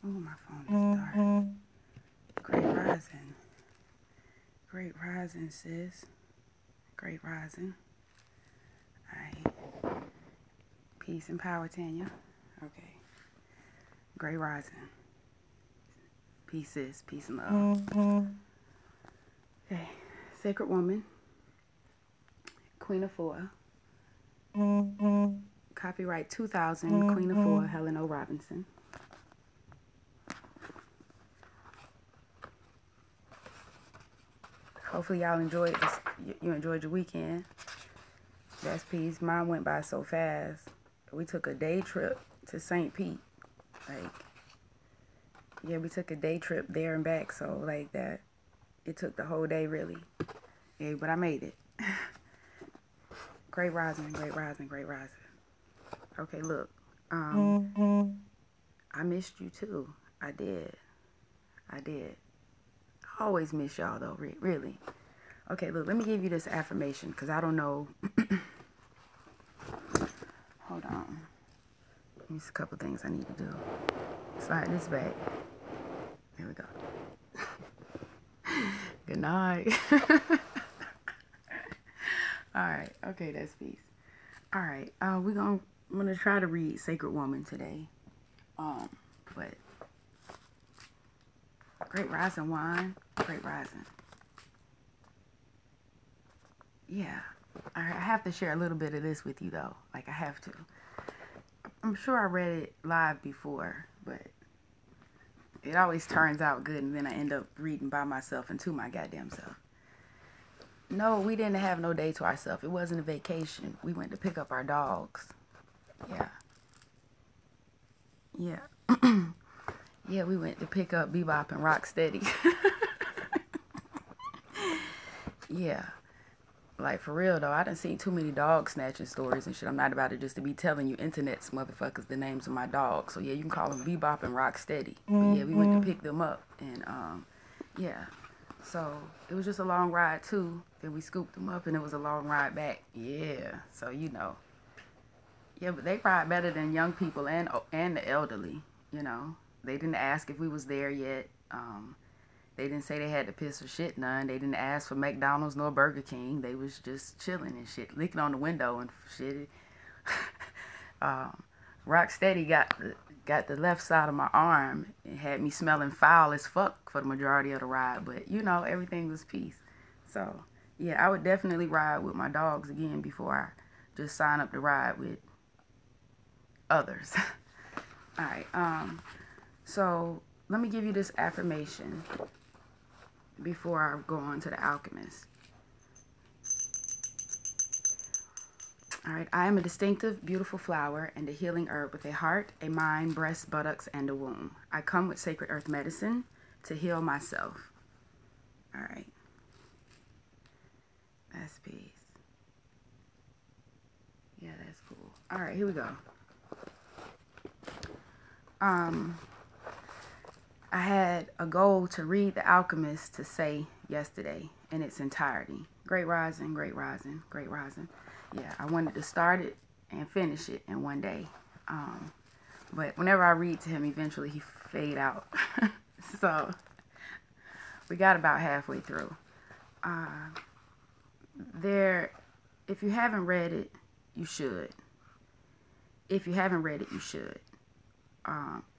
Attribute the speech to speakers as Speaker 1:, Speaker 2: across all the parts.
Speaker 1: Oh, my phone is dark. Great rising. Great rising, sis. Great rising. Alright. Peace and power, Tanya. Okay. Great rising. Peace, sis. Peace and love. Okay. Sacred Woman. Queen of Four. Copyright 2000. Queen of Four. Helen O. Robinson. Hopefully y'all enjoyed this. You enjoyed your weekend. That's peace. Mine went by so fast. We took a day trip to St. Pete. Like, yeah, we took a day trip there and back. So, like that, it took the whole day, really. Yeah, but I made it. Great rising, great rising, great rising. Okay, look. I missed you, too. I did. I always miss y'all, though, really. Okay, look, let me give you this affirmation, because I don't know. Hold on. There's a couple things I need to do. Slide this back. There we go. Good night. Alright, okay, that's peace. Alright, I'm gonna try to read Sacred Woman today. But great rising, wine. Great rising. Yeah. I have to share a little bit of this with you, though. Like, I have to. I'm sure I read it live before, but it always turns out good, and then I end up reading by myself and to my goddamn self. No, we didn't have no day to ourselves. It wasn't a vacation. We went to pick up our dogs. Yeah. Yeah. Yeah, we went to pick up Bebop and Rocksteady. Yeah. Like, for real, though, I done seen too many dog snatching stories and shit. I'm not about it just to be telling you internets, motherfuckers, the names of my dogs. So, yeah, you can call them Bebop and Rocksteady. But, yeah, we went to pick them up. And, yeah. So, it was just a long ride, too. Then we scooped them up, and it was a long ride back. Yeah. So, you know. Yeah, but they ride better than young people and the elderly, you know. They didn't ask if we was there yet. They didn't say they had to piss or shit none. They didn't ask for McDonald's nor Burger King. They was just chilling and shit, licking on the window and shit. Rocksteady got the left side of my arm and had me smelling foul as fuck for the majority of the ride. But, you know, everything was peace. So, yeah, I would definitely ride with my dogs again before I just sign up to ride with others. All right. So, let me give you this affirmation before I go on to the alchemist. All right, I am a distinctive, beautiful flower and a healing herb with a heart, a mind, breast, buttocks, and a womb. I come with sacred earth medicine to heal myself. All right. That's peace. Yeah, that's cool. All right, here we go. I had a goal to read The Alchemist to say yesterday in its entirety. Great rising, great rising, great rising. Yeah, I wanted to start it and finish it in one day. But whenever I read to him, eventually he fade out. So we got about halfway through. If you haven't read it, you should. If you haven't read it, you should.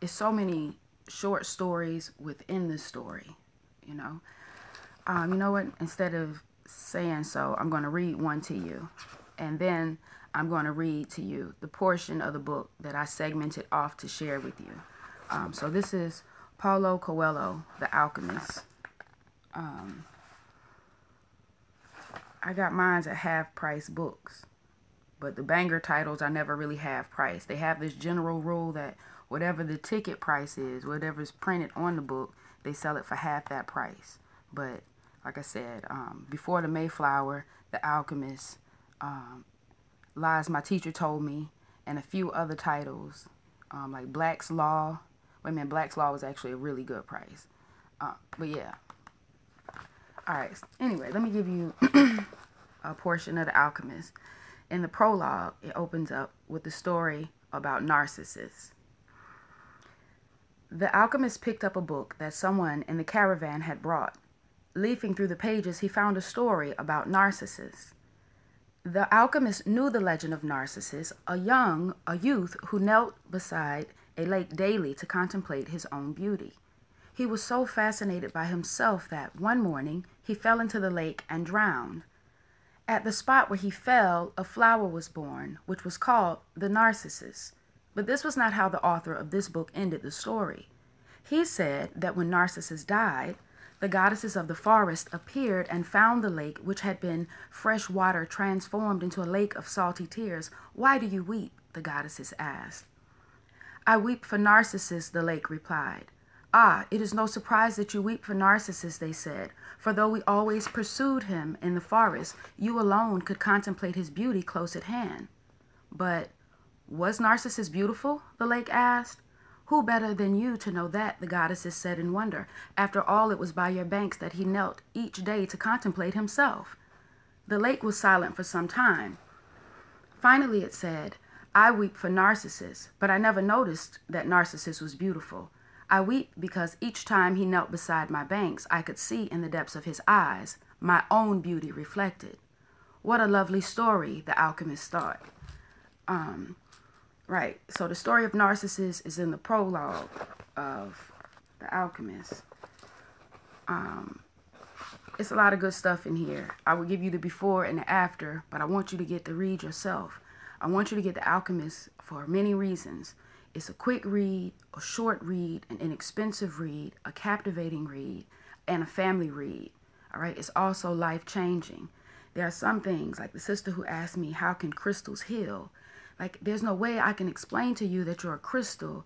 Speaker 1: It's so many short stories within the story, you know. You know what? Instead of saying so, I'm going to read one to you. And then I'm going to read to you the portion of the book that I segmented off to share with you. So this is Paulo Coelho, The Alchemist. I got mine at half-price books. But the banger titles are never really half-price. They have this general rule that whatever the ticket price is, whatever's printed on the book, they sell it for half that price. But like I said, Before the Mayflower, The Alchemist, Lies My Teacher Told Me, and a few other titles, like Black's Law. Wait a minute, Black's Law was actually a really good price. But yeah. Alright, anyway, let me give you a portion of The Alchemist. In the prologue, it opens up with the story about Narcissus. The alchemist picked up a book that someone in the caravan had brought. Leafing through the pages, he found a story about Narcissus. The alchemist knew the legend of Narcissus, a youth who knelt beside a lake daily to contemplate his own beauty. He was so fascinated by himself that one morning he fell into the lake and drowned. At the spot where he fell, a flower was born, which was called the Narcissus. But this was not how the author of this book ended the story. He said that when Narcissus died, the goddesses of the forest appeared and found the lake, which had been fresh water transformed into a lake of salty tears. "Why do you weep?" the goddesses asked. "I weep for Narcissus," the lake replied. "Ah, it is no surprise that you weep for Narcissus," they said, "for though we always pursued him in the forest, you alone could contemplate his beauty close at hand." "But was Narcissus beautiful?" the lake asked. "Who better than you to know that?" the goddesses said in wonder. "After all, it was by your banks that he knelt each day to contemplate himself." The lake was silent for some time. Finally it said, "I weep for Narcissus, but I never noticed that Narcissus was beautiful. I weep because each time he knelt beside my banks, I could see in the depths of his eyes my own beauty reflected." What a lovely story, the alchemist thought. Right, so the story of Narcissus is in the prologue of The Alchemist. It's a lot of good stuff in here. I will give you the before and the after, but I want you to get to read yourself. I want you to get The Alchemist for many reasons. It's a quick read, a short read, an inexpensive read, a captivating read, and a family read. All right, it's also life-changing. There are some things, like the sister who asked me, how can crystals heal? Like, there's no way I can explain to you that you're a crystal.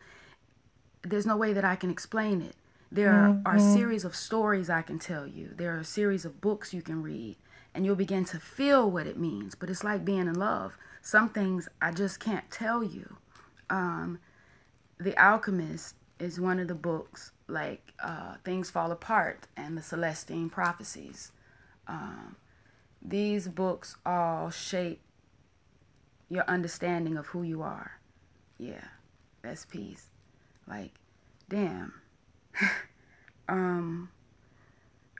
Speaker 1: There's no way that I can explain it. There are a series of stories I can tell you. There are a series of books you can read, and you'll begin to feel what it means. But it's like being in love. Some things I just can't tell you. The Alchemist is one of the books, like Things Fall Apart and the Celestine Prophecies. These books all shape your understanding of who you are. Yeah, that's peace. Like, damn. I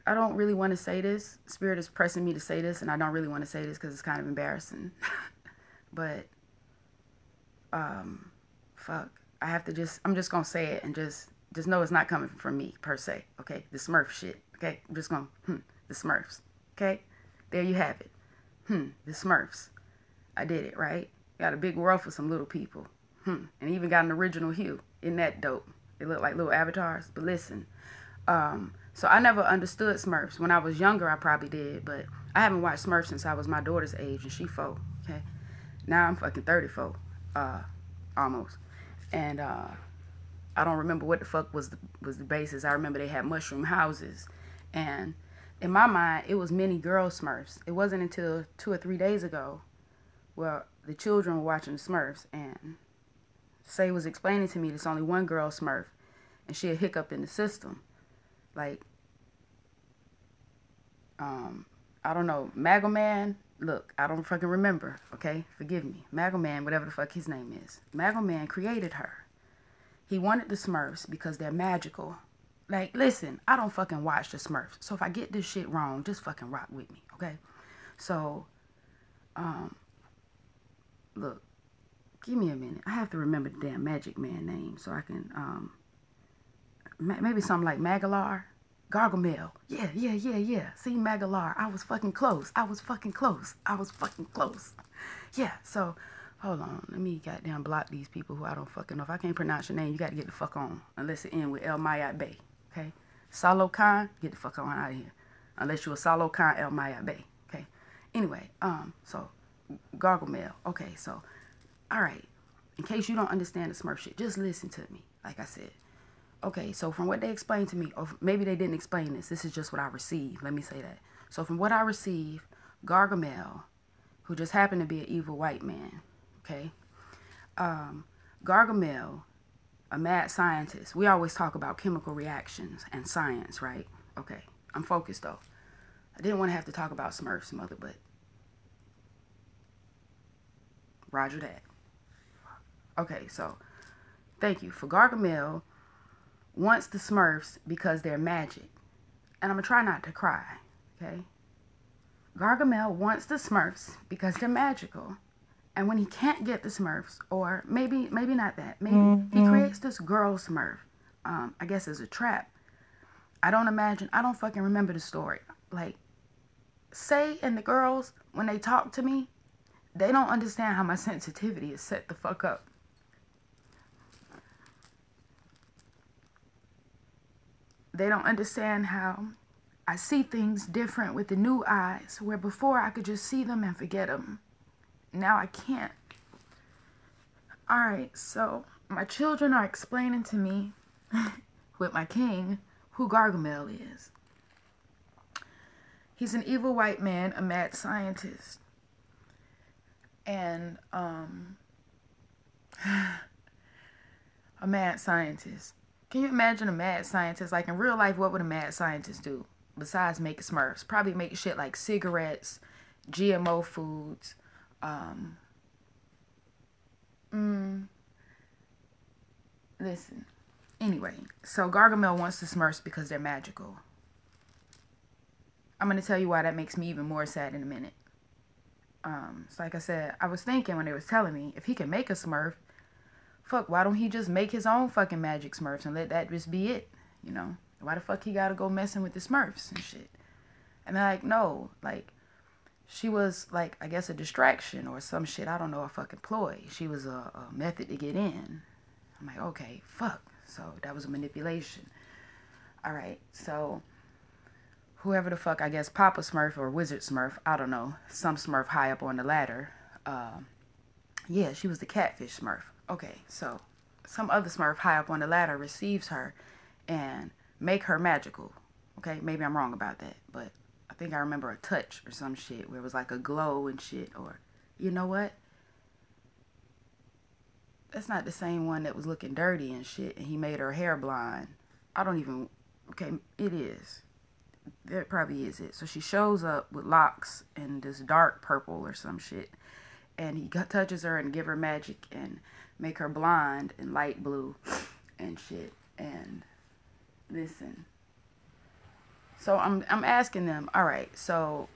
Speaker 1: don't really want to say this. Spirit is pressing me to say this, and I don't really want to say this because it's kind of embarrassing. But, fuck. I have to I'm just going to say it and just know it's not coming from me, per se. Okay? The Smurf shit. Okay? I'm just going, the Smurfs. Okay? There you have it. The Smurfs. I did it, right? Got a big world for some little people. And even got an original hue. Isn't that dope? They look like little avatars. But listen, so I never understood Smurfs. When I was younger, I probably did. But I haven't watched Smurfs since I was my daughter's age, and she 4. Okay? Now I'm fucking 34. Almost. And I don't remember what the fuck was the basis. I remember they had mushroom houses. And in my mind, it was many girl Smurfs. It wasn't until 2 or 3 days ago where the children were watching the Smurfs, and Say was explaining to me there's only one girl Smurf, and she a hiccup in the system. Like, I don't know, Magoman, look, I don't fucking remember, okay? Forgive me. Magoman, whatever the fuck his name is. Magoman created her. He wanted the Smurfs because they're magical. Like, listen, I don't fucking watch the Smurfs. So if I get this shit wrong, just fucking rock with me, okay? So, look, give me a minute. I have to remember the damn Magic Man name so I can, maybe something like Magalar? Gargamel. Yeah. See, Magalar. I was fucking close. Yeah, so, hold on. Let me goddamn block these people who I don't fucking know. If I can't pronounce your name, you got to get the fuck on. Unless it ends with El Mayat Bey. Okay? Salo Khan, get the fuck on out of here. Unless you're a Salo Khan El Mayat Bey. Okay? Anyway, so, Gargamel. Okay, so, alright. In case you don't understand the Smurf shit, just listen to me. Like I said. Okay, so from what they explained to me, or maybe they didn't explain this. This is just what I received. Let me say that. So from what I received, Gargamel, who just happened to be an evil white man, okay? Gargamel, a mad scientist. We always talk about chemical reactions and science, right? Okay, I'm focused though. I didn't want to have to talk about Smurfs, mother, but roger that. Okay, so thank you. For Gargamel, wants the Smurfs because they're magic. And I'm going to try not to cry, okay? Gargamel wants the Smurfs because they're magical. And when he can't get the Smurfs, or maybe not that, maybe he creates this girl Smurf, I guess as a trap. I don't fucking remember the story. Like, Say and the girls, when they talk to me, they don't understand how my sensitivity is set the fuck up. They don't understand how I see things different with the new eyes, where before I could just see them and forget them. Now I can't. Alright, so my children are explaining to me, with my king, who Gargamel is. He's an evil white man, a mad scientist. And, a mad scientist. Can you imagine a mad scientist? Like, in real life, what would a mad scientist do? Besides make Smurfs. Probably make shit like cigarettes, GMO foods, listen. Anyway, so Gargamel wants the Smurfs because they're magical. I'm going to tell you why that makes me even more sad in a minute. So like I said, I was thinking when they was telling me, if he can make a Smurf, fuck, why don't he just make his own fucking magic Smurfs and let that just be it, you know? Why the fuck he gotta go messing with the Smurfs and shit? And they're like, no, like, she was, like, I guess a distraction or some shit. I don't know, a fucking ploy. She was a method to get in. I'm like, okay, fuck. So that was a manipulation. All right, so whoever the fuck, I guess Papa Smurf or Wizard Smurf, I don't know, some Smurf high up on the ladder. Yeah, she was the catfish Smurf. Okay, so some other Smurf high up on the ladder receives her and make her magical. Okay, maybe I'm wrong about that, but I think I remember a touch or some shit where it was like a glow and shit, or, you know what? That's not the same one that was looking dirty and shit, and he made her hair blonde. I don't even, okay, it is. That probably is it. So she shows up with locks and this dark purple or some shit, and he touches her and give her magic and make her blonde and light blue and shit. And listen, so I'm asking them, all right, so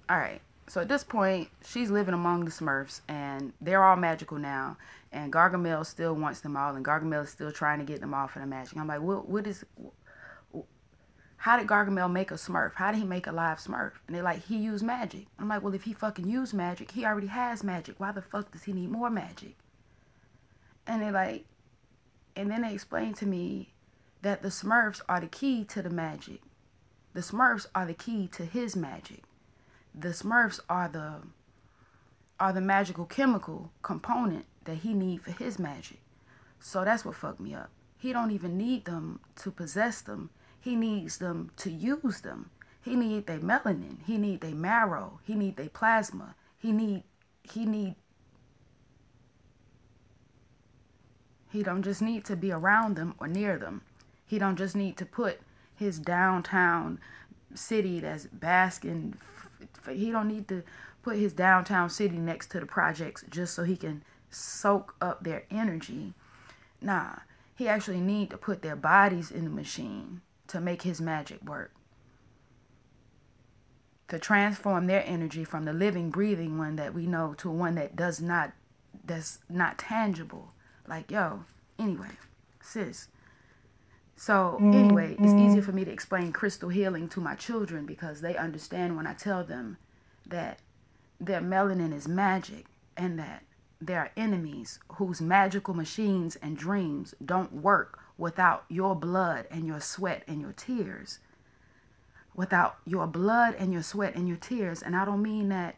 Speaker 1: at this point, she's living among the Smurfs, and they're all magical now, and Gargamel still wants them all, and Gargamel is still trying to get them all for the magic. I'm like, how did Gargamel make a Smurf? How did he make a live Smurf? And they're like, he used magic. I'm like, well, if he fucking used magic, he already has magic. Why the fuck does he need more magic? And they're like, and then they explain to me that the Smurfs are the key to the magic. The Smurfs are the key to his magic. The Smurfs are the magical chemical component that he needs for his magic. So that's what fucked me up. He don't even need them to possess them. He needs them to use them. He need their melanin. He need their marrow. He need their plasma. He don't just need to be around them or near them. He don't just need to put his downtown city that's basking. He don't need to put his downtown city next to the projects just so he can soak up their energy. Nah, he actually need to put their bodies in the machine to make his magic work. To transform their energy from the living, breathing one that we know to one that's not tangible. Like, yo, anyway, sis. So, anyway, it's easier for me to explain crystal healing to my children because they understand when I tell them that their melanin is magic and that there are enemies whose magical machines and dreams don't work without your blood and your sweat and your tears. Without your blood and your sweat and your tears. And I don't mean that,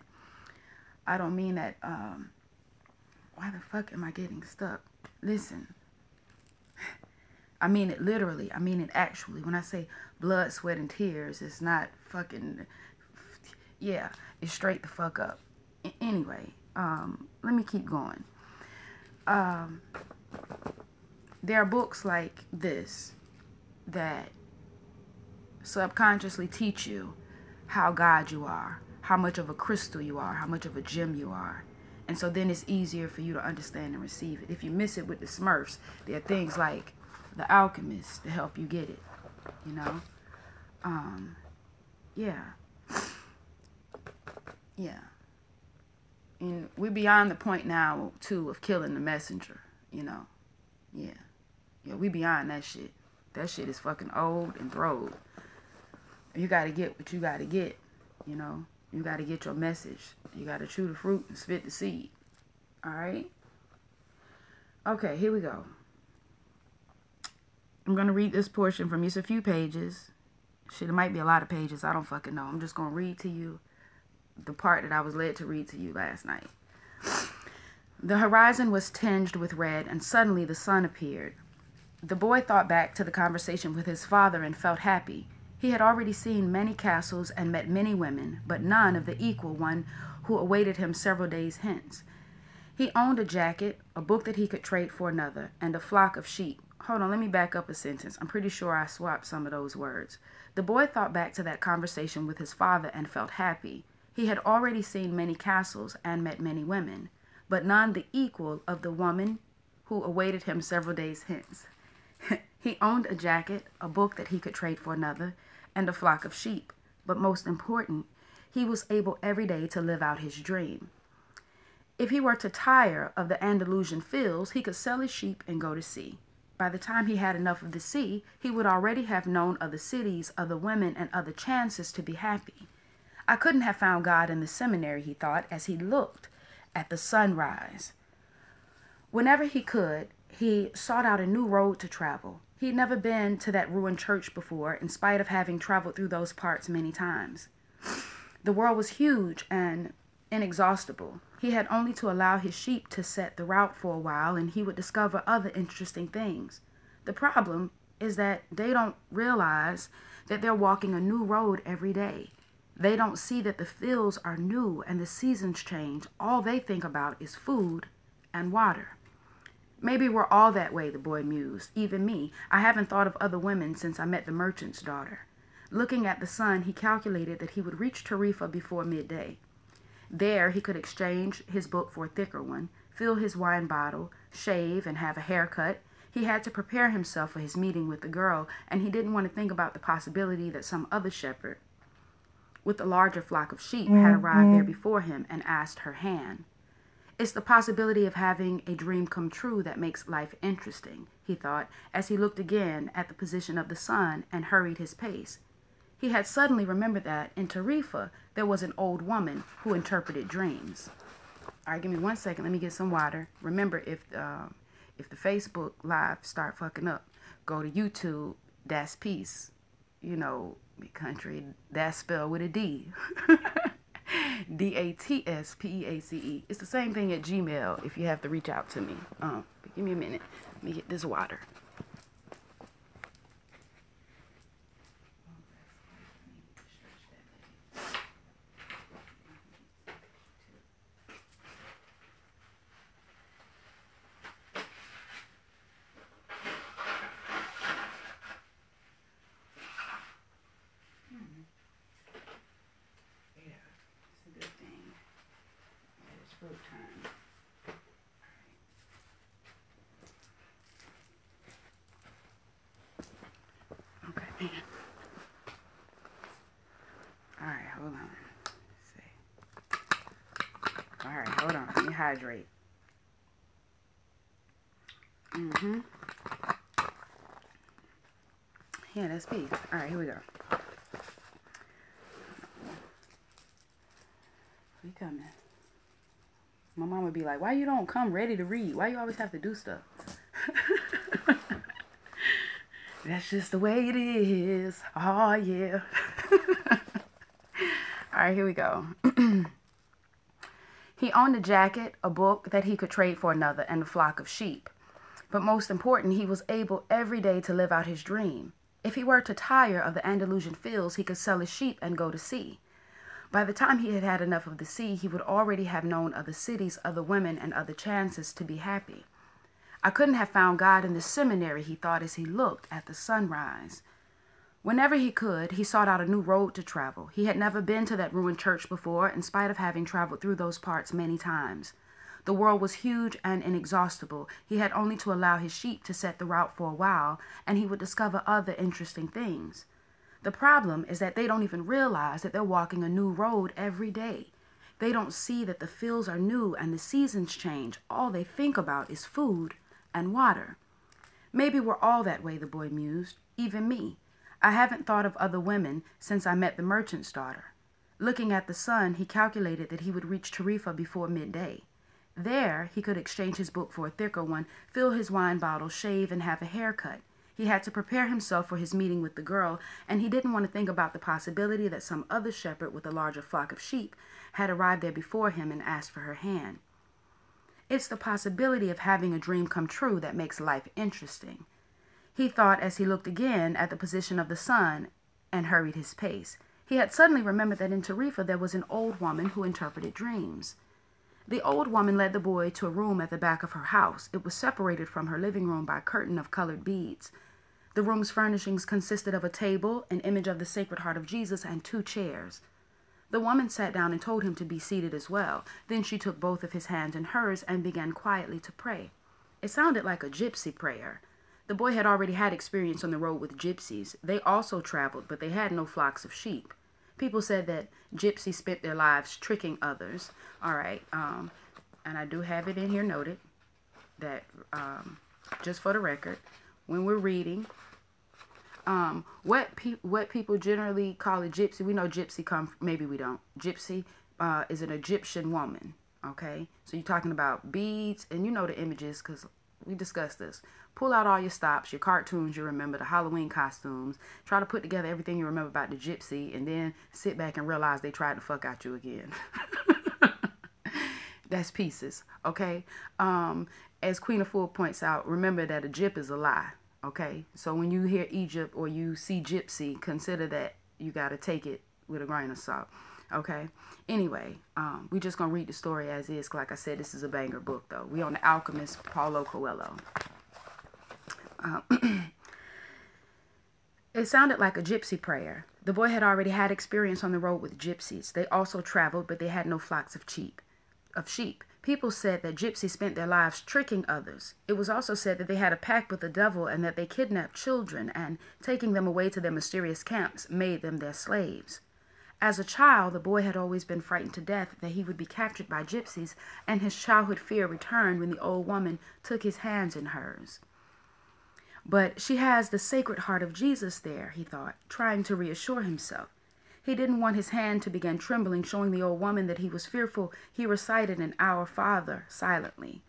Speaker 1: why the fuck am I getting stuck? Listen, I mean it literally. I mean it actually. When I say blood, sweat, and tears, it's not fucking, yeah, it's straight the fuck up. Anyway, let me keep going. There are books like this that subconsciously teach you how God you are, how much of a crystal you are, how much of a gem you are. And so then it's easier for you to understand and receive it. If you miss it with the Smurfs, there are things like the alchemist to help you get it, you know? Yeah. Yeah. And we're beyond the point now, too, of killing the messenger, you know? Yeah. Yeah, we beyond that shit. That shit is fucking old and throwed. You gotta get what you gotta get, you know? You gotta get your message. You gotta chew the fruit and spit the seed. Alright? Okay, here we go. I'm gonna read this portion from you. It's a few pages. Shit, it might be a lot of pages. I don't fucking know. I'm just gonna read to you the part that I was led to read to you last night. The horizon was tinged with red, and suddenly the sun appeared. The boy thought back to the conversation with his father and felt happy. He had already seen many castles and met many women, but none of the equal one who awaited him several days hence. He owned a jacket, a book that he could trade for another, and a flock of sheep. Hold on, let me back up a sentence. I'm pretty sure I swapped some of those words. The boy thought back to that conversation with his father and felt happy. He had already seen many castles and met many women, but none the equal of the woman who awaited him several days hence. He owned a jacket, a book that he could trade for another, and a flock of sheep. But most important, he was able every day to live out his dream. If he were to tire of the Andalusian fields, he could sell his sheep and go to sea. By the time he had enough of the sea, he would already have known other cities, other women, and other chances to be happy. I couldn't have found God in the seminary, he thought, as he looked at the sunrise. Whenever he could, he sought out a new road to travel. He'd never been to that ruined church before, in spite of having traveled through those parts many times. The world was huge and inexhaustible. He had only to allow his sheep to set the route for a while, and he would discover other interesting things. The problem is that they don't realize that they're walking a new road every day. They don't see that the fields are new and the seasons change. All they think about is food and water. Maybe we're all that way, the boy mused. Even me. I haven't thought of other women since I met the merchant's daughter. Looking at the sun, he calculated that he would reach Tarifa before midday. There, he could exchange his book for a thicker one, fill his wine bottle, shave, and have a haircut. He had to prepare himself for his meeting with the girl, and he didn't want to think about the possibility that some other shepherd with a larger flock of sheep had arrived there before him and asked her hand. It's the possibility of having a dream come true that makes life interesting, he thought, as he looked again at the position of the sun and hurried his pace. He had suddenly remembered that in Tarifa there was an old woman who interpreted dreams. All right, give me 1 second. Let me get some water. Remember, if the Facebook Live start fucking up, go to YouTube. That's Peace. You know, country. That's spelled with a D. DATSPEACE. It's the same thing at Gmail if you have to reach out to me. But give me a minute. Let me get this water. Hold on. Let me hydrate. Yeah, that's peace. All right, here we go. We coming. My mom would be like, why you don't come ready to read? Why you always have to do stuff? That's just the way it is. Oh, yeah. All right, here we go. He owned a jacket, a book that he could trade for another, and a flock of sheep. But most important, he was able every day to live out his dream. If he were to tire of the Andalusian fields, he could sell his sheep and go to sea. By the time he had had enough of the sea, he would already have known other cities, other women, and other chances to be happy. I couldn't have found God in the seminary, he thought as he looked at the sunrise. Whenever he could, he sought out a new road to travel. He had never been to that ruined church before, in spite of having traveled through those parts many times. The world was huge and inexhaustible. He had only to allow his sheep to set the route for a while, and he would discover other interesting things. The problem is that they don't even realize that they're walking a new road every day. They don't see that the fields are new and the seasons change. All they think about is food and water. Maybe we're all that way, the boy mused. Even me. I haven't thought of other women since I met the merchant's daughter. Looking at the sun, he calculated that he would reach Tarifa before midday. There, he could exchange his book for a thicker one, fill his wine bottle, shave, and have a haircut. He had to prepare himself for his meeting with the girl, and he didn't want to think about the possibility that some other shepherd with a larger flock of sheep had arrived there before him and asked for her hand. It's the possibility of having a dream come true that makes life interesting, he thought as he looked again at the position of the sun and hurried his pace. He had suddenly remembered that in Tarifa there was an old woman who interpreted dreams. The old woman led the boy to a room at the back of her house. It was separated from her living room by a curtain of colored beads. The room's furnishings consisted of a table, an image of the Sacred Heart of Jesus, and 2 chairs. The woman sat down and told him to be seated as well. Then she took both of his hands in hers and began quietly to pray. It sounded like a gypsy prayer. The boy had already had experience on the road with gypsies. They also traveled, but they had no flocks of sheep. People said that gypsies spent their lives tricking others. All right, and I do have it in here noted that, just for the record, when we're reading, what people generally call a gypsy, we know gypsy maybe we don't. Gypsy is an Egyptian woman, okay? So you're talking about beads, and you know the images because we discussed this. Pull out all your stops, your cartoons you remember, the Halloween costumes. Try to put together everything you remember about the gypsy, and then sit back and realize they tried to fuck out you again. That's pieces, okay? As Queen of Fool points out, remember that a gyp is a lie, okay? So when you hear Egypt or you see gypsy, consider that you got to take it with a grain of salt, okay? Anyway, we just going to read the story as is. Like I said, this is a banger book, though. We on The Alchemist, Paulo Coelho. It sounded like a gypsy prayer. The boy had already had experience on the road with gypsies. They also traveled, but they had no flocks of sheep. People said that gypsies spent their lives tricking others. It was also said that they had a pact with the devil and that they kidnapped children and, taking them away to their mysterious camps, made them their slaves. As a child, the boy had always been frightened to death that he would be captured by gypsies, and his childhood fear returned when the old woman took his hands in hers. But she has the Sacred Heart of Jesus there, he thought, trying to reassure himself. He didn't want his hand to begin trembling, showing the old woman that he was fearful. He recited an Our Father silently.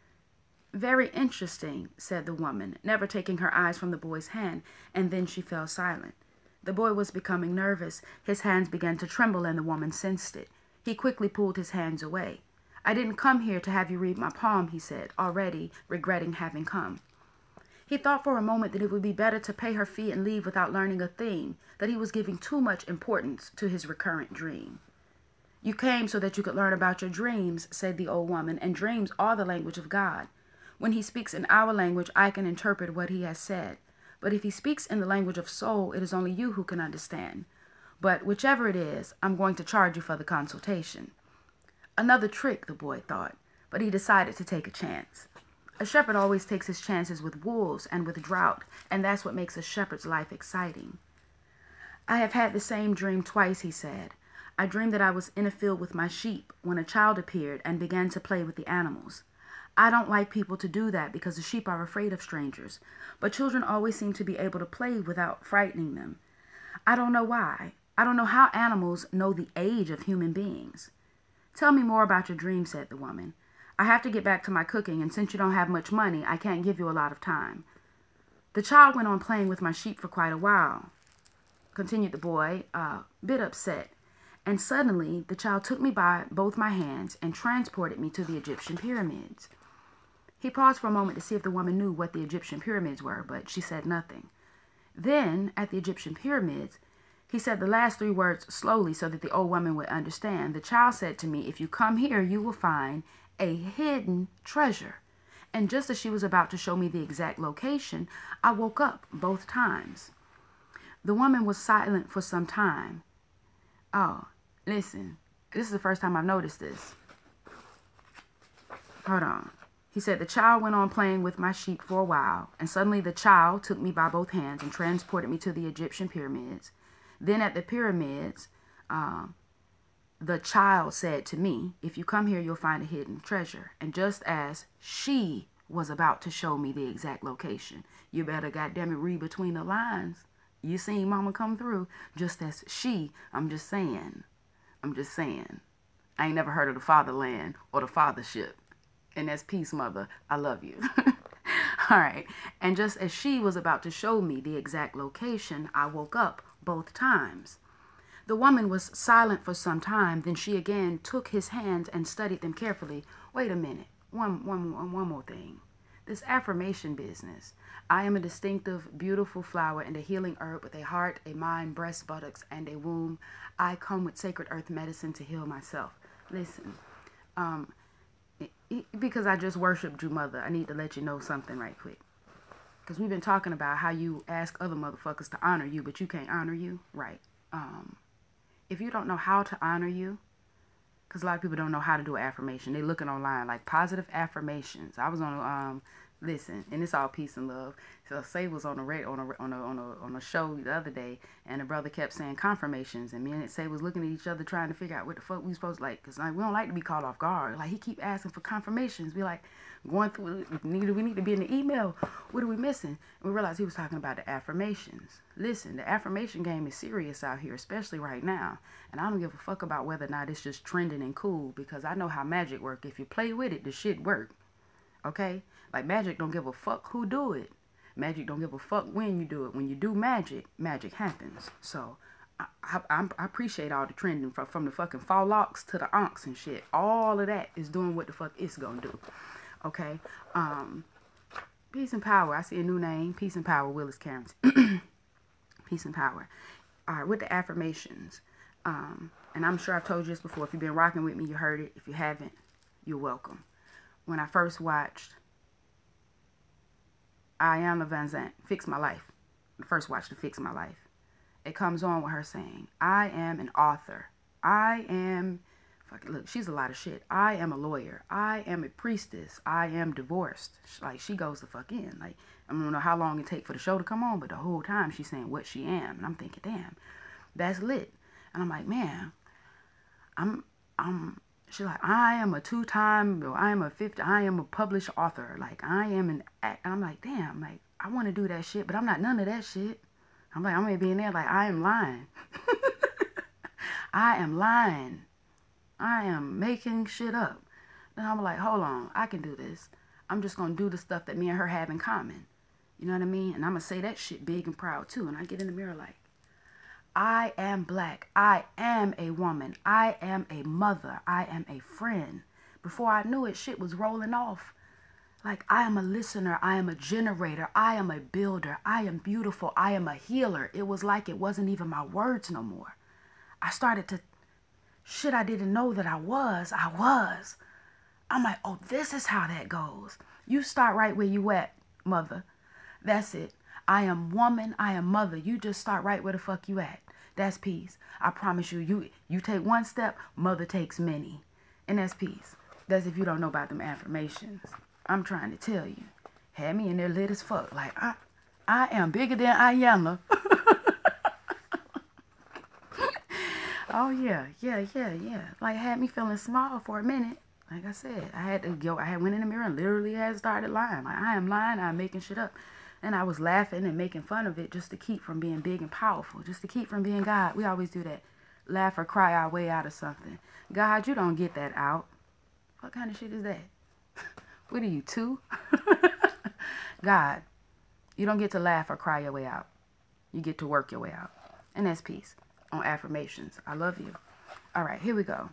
Speaker 1: Very interesting, said the woman, never taking her eyes from the boy's hand, and then she fell silent. The boy was becoming nervous. His hands began to tremble, and the woman sensed it. He quickly pulled his hands away. I didn't come here to have you read my palm, he said, already regretting having come. He thought for a moment that it would be better to pay her fee and leave without learning a thing, that he was giving too much importance to his recurrent dream. You came so that you could learn about your dreams, said the old woman, and dreams are the language of God. When he speaks in our language, I can interpret what he has said. But if he speaks in the language of soul, it is only you who can understand. But whichever it is, I'm going to charge you for the consultation. Another trick, the boy thought, but he decided to take a chance. A shepherd always takes his chances with wolves and with drought, and that's what makes a shepherd's life exciting. I have had the same dream twice, he said. I dreamed that I was in a field with my sheep when a child appeared and began to play with the animals. I don't like people to do that because the sheep are afraid of strangers, but children always seem to be able to play without frightening them. I don't know why. I don't know how animals know the age of human beings. Tell me more about your dream, said the woman. I have to get back to my cooking, and since you don't have much money, I can't give you a lot of time. The child went on playing with my sheep for quite a while, continued the boy, a bit upset, and suddenly the child took me by both my hands and transported me to the Egyptian pyramids. He paused for a moment to see if the woman knew what the Egyptian pyramids were, but she said nothing. Then, at the Egyptian pyramids, he said the last 3 words slowly so that the old woman would understand. The child said to me, if you come here, you will find a hidden treasure. And just as she was about to show me the exact location, I woke up both times. The woman was silent for some time. Oh, listen, this is the first time I've noticed this. Hold on. He said, the child went on playing with my sheep for a while, and suddenly the child took me by both hands and transported me to the Egyptian pyramids. Then at the pyramids, the child said to me, if you come here, you'll find a hidden treasure. And just as she was about to show me the exact location, you better goddamn it read between the lines. You seen mama come through. Just as she, I'm just saying. I ain't never heard of the fatherland or the fathership. And that's peace, mother. I love you. All right. And just as she was about to show me the exact location, I woke up both times. The woman was silent for some time. Then she again took his hands and studied them carefully. Wait a minute. One more thing. This affirmation business. I am a distinctive, beautiful flower and a healing herb with a heart, a mind, breast, buttocks, and a womb. I come with sacred earth medicine to heal myself. Listen, because I just worshipped you, mother, I need to let you know something right quick. Because we've been talking about how you ask other motherfuckers to honor you, but you can't honor you. Right. If you don't know how to honor you, because a lot of people don't know how to do an affirmation. They looking online like positive affirmations. I was on listen, and it's all peace and love. So Say was on a show the other day, and the brother kept saying confirmations, and me and Say was looking at each other trying to figure out what the fuck we supposed to like, because like we don't like to be caught off guard. Like he keep asking for confirmations. We like going through. We need to be in the email. What are we missing? And we realized he was talking about the affirmations. Listen, the affirmation game is serious out here, especially right now. And I don't give a fuck about whether or not it's just trending and cool, because I know how magic work. If you play with it, the shit work. Okay? Like magic don't give a fuck who do it. Magic don't give a fuck when you do it. When you do magic, magic happens. So I appreciate all the trending from the fucking fall locks to the onks and shit. All of that is doing what the fuck it's gonna do. Okay? Peace and power. I see a new name. Peace and power. Willis Carrington. Peace and power. All right, with the affirmations. And I'm sure I've told you this before. If you've been rocking with me, you heard it. If you haven't, you're welcome. When I first watched Iyanla Vanzant, Fix My Life. The first watch to Fix My Life. It comes on with her saying, I am an author. I am, look, she's a lot of shit. I am a lawyer. I am a priestess. I am divorced. Like, she goes the fuck in. Like, I don't know how long it take for the show to come on, but the whole time she's saying what she am. And I'm thinking, damn, that's lit. And I'm like, man, she's like, I am a published author. Like, I am an act. And I'm like, damn, like, I want to do that shit, but I'm not none of that shit. I'm like, I'm going to be in there like, I am lying. I am lying. I am making shit up. Then I'm like, hold on, I can do this. I'm just going to do the stuff that me and her have in common. You know what I mean? And I'm going to say that shit big and proud too. And I get in the mirror like, I am black. I am a woman. I am a mother. I am a friend. Before I knew it, shit was rolling off. Like, I am a listener. I am a generator. I am a builder. I am beautiful. I am a healer. It was like it wasn't even my words no more. I started to, shit I didn't know that I was. I'm like, oh, this is how that goes. You start right where you at, mother. That's it. I am woman, I am mother. You just start right where the fuck you at. That's peace. I promise you, you take one step, mother takes many. And that's peace. That's if you don't know about them affirmations. I'm trying to tell you. Had me in there lit as fuck. Like, I am bigger than Iyanla. Oh, yeah. Like, had me feeling small for a minute. Like I said, I went in the mirror and literally had started lying. Like, I am lying, I'm making shit up. And I was laughing and making fun of it just to keep from being big and powerful. Just to keep from being God. We always do that. Laugh or cry our way out of something. God, you don't get that out. What kind of shit is that? What are you, 2? God, you don't get to laugh or cry your way out. You get to work your way out. And that's peace. On affirmations. I love you. All right, here we go.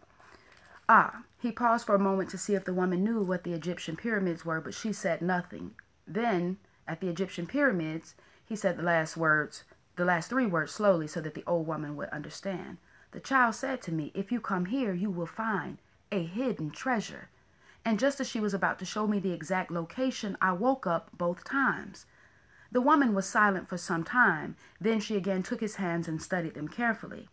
Speaker 1: He paused for a moment to see if the woman knew what the Egyptian pyramids were, but she said nothing. Then, at the Egyptian pyramids, he said the last 3 words slowly so that the old woman would understand. The child said to me, if you come here, you will find a hidden treasure. And just as she was about to show me the exact location, I woke up both times. The woman was silent for some time. Then she again took his hands and studied them carefully.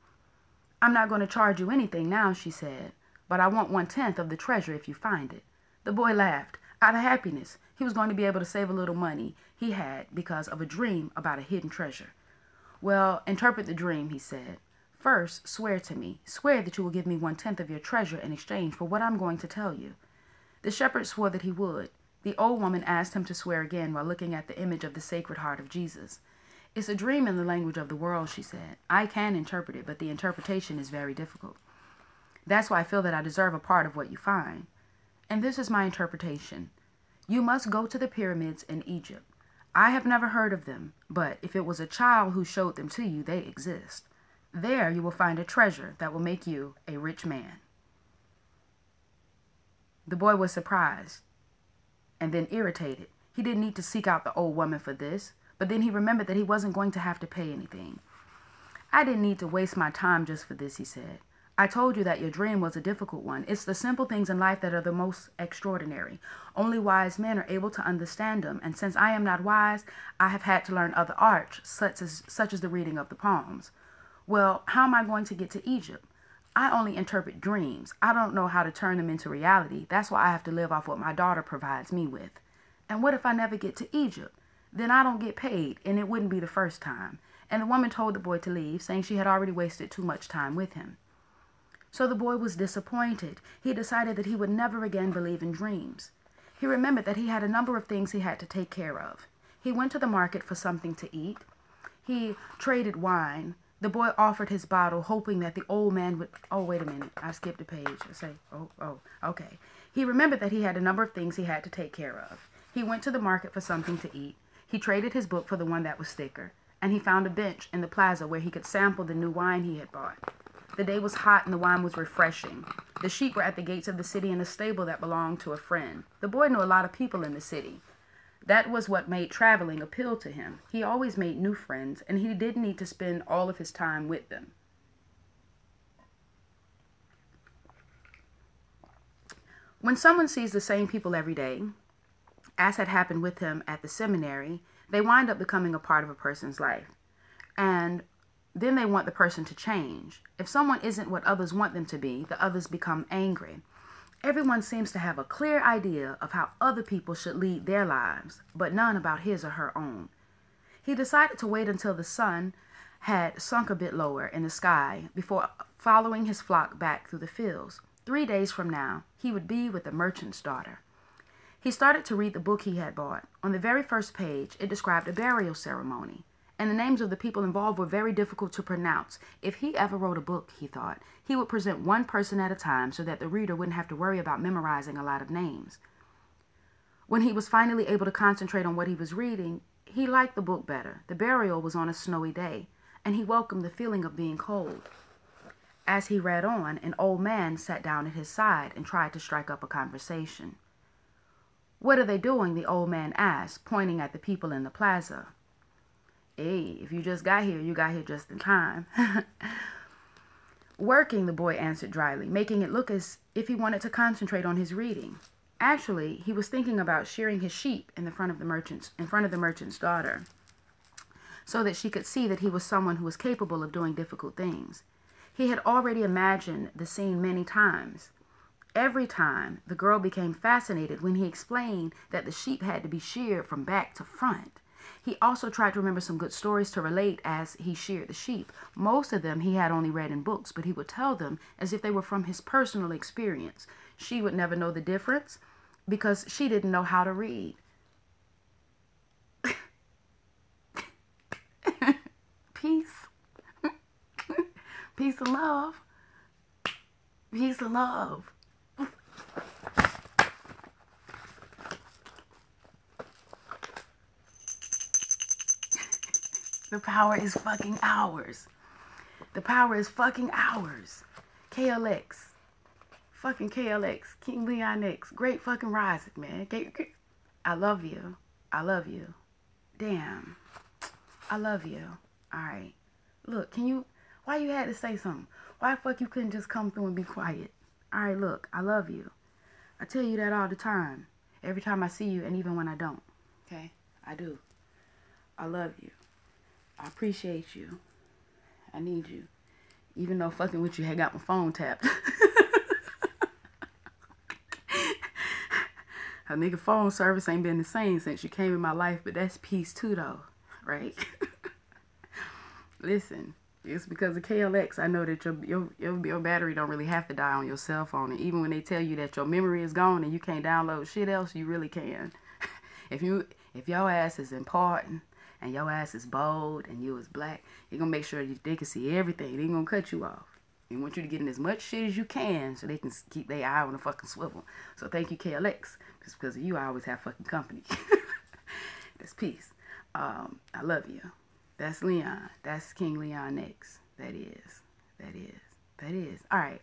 Speaker 1: I'm not going to charge you anything now, she said, but I want 1/10 of the treasure if you find it. The boy laughed. Out of happiness, he was going to be able to save a little money he had because of a dream about a hidden treasure. Well, interpret the dream, he said. First, swear to me. Swear that you will give me 1/10 of your treasure in exchange for what I'm going to tell you. The shepherd swore that he would. The old woman asked him to swear again while looking at the image of the Sacred Heart of Jesus. It's a dream in the language of the world, she said. I can interpret it, but the interpretation is very difficult. That's why I feel that I deserve a part of what you find. And this is my interpretation. You must go to the pyramids in Egypt. I have never heard of them, but if it was a child who showed them to you, they exist. There you will find a treasure that will make you a rich man. The boy was surprised and then irritated. He didn't need to seek out the old woman for this, but then he remembered that he wasn't going to have to pay anything. I didn't need to waste my time just for this, he said. I told you that your dream was a difficult one. It's the simple things in life that are the most extraordinary. Only wise men are able to understand them, and since I am not wise, I have had to learn other arts, such as the reading of the palms. Well, how am I going to get to Egypt? I only interpret dreams. I don't know how to turn them into reality. That's why I have to live off what my daughter provides me with. And what if I never get to Egypt? Then I don't get paid, and it wouldn't be the first time. And the woman told the boy to leave, saying she had already wasted too much time with him. So the boy was disappointed. He decided that he would never again believe in dreams. He remembered that he had a number of things he had to take care of. He went to the market for something to eat. He traded wine. The boy offered his bottle, hoping that the old man would... Oh, wait a minute. I skipped a page. I say, okay. He remembered that he had a number of things he had to take care of. He went to the market for something to eat. He traded his book for the one that was thicker. And he found a bench in the plaza where he could sample the new wine he had bought. The day was hot and the wine was refreshing. The sheep were at the gates of the city in a stable that belonged to a friend. The boy knew a lot of people in the city. That was what made traveling appeal to him. He always made new friends, and he didn't need to spend all of his time with them. When someone sees the same people every day, as had happened with him at the seminary, they wind up becoming a part of a person's life. And then they want the person to change. If someone isn't what others want them to be, the others become angry. Everyone seems to have a clear idea of how other people should lead their lives, but none about his or her own. He decided to wait until the sun had sunk a bit lower in the sky before following his flock back through the fields. 3 days from now, he would be with the merchant's daughter. He started to read the book he had bought. On the very first page, it described a burial ceremony, and the names of the people involved were very difficult to pronounce. If he ever wrote a book, he thought, he would present one person at a time so that the reader wouldn't have to worry about memorizing a lot of names. When he was finally able to concentrate on what he was reading, he liked the book better. The burial was on a snowy day, and he welcomed the feeling of being cold. As he read on, an old man sat down at his side and tried to strike up a conversation. "What are they doing?" the old man asked, pointing at the people in the plaza. "Hey, if you just got here, you got here just in time." "Working," the boy answered dryly, making it look as if he wanted to concentrate on his reading. Actually, he was thinking about shearing his sheep in front of the merchant's daughter, so that she could see that he was someone who was capable of doing difficult things. He had already imagined the scene many times. Every time, the girl became fascinated when he explained that the sheep had to be sheared from back to front. He also tried to remember some good stories to relate as he sheared the sheep. Most of them he had only read in books, but he would tell them as if they were from his personal experience. She would never know the difference because she didn't know how to read. Peace. Peace and love. Peace and love. The power is fucking ours. The power is fucking ours. KLX. Fucking KLX. King Leon X. Great fucking rising, man. I love you. I love you. Damn. I love you. Alright. Look, why you had to say something? Why the fuck you couldn't just come through and be quiet? Alright, look, I love you. I tell you that all the time. Every time I see you and even when I don't. Okay? I do. I love you. I appreciate you. I need you. Even though fucking with you had got my phone tapped. A nigga phone service ain't been the same since you came in my life, but that's peace too, though, right? Listen, it's because of KLX. I know that your battery don't really have to die on your cell phone, and even when they tell you that your memory is gone and you can't download shit else, you really can. If your ass is important and your ass is bold and you is black, you're gonna make sure they can see everything. They ain't gonna cut you off. They want you to get in as much shit as you can so they can keep their eye on the fucking swivel. So thank you, KLX. Just because of you, I always have fucking company. That's peace. I love you. That's Leon. That's King Leon X. That is. All right.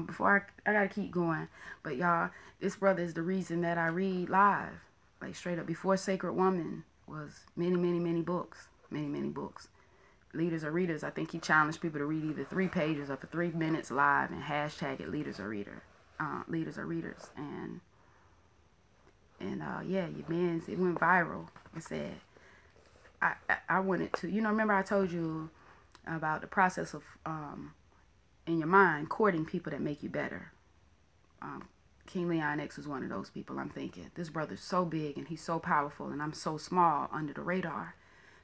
Speaker 1: Before I gotta keep going. But y'all, this brother is the reason that I read live. Like straight up. Before Sacred Woman was many books. Many books. Leaders or Readers. I think he challenged people to read either 3 pages or for 3 minutes live and hashtag it Leaders or Readers. And yeah, your man's, it went viral. It said, I wanted to, remember I told you about the process of, in your mind, courting people that make you better. King Leon X was one of those people. I'm thinking, this brother's so big and he's so powerful and I'm so small under the radar.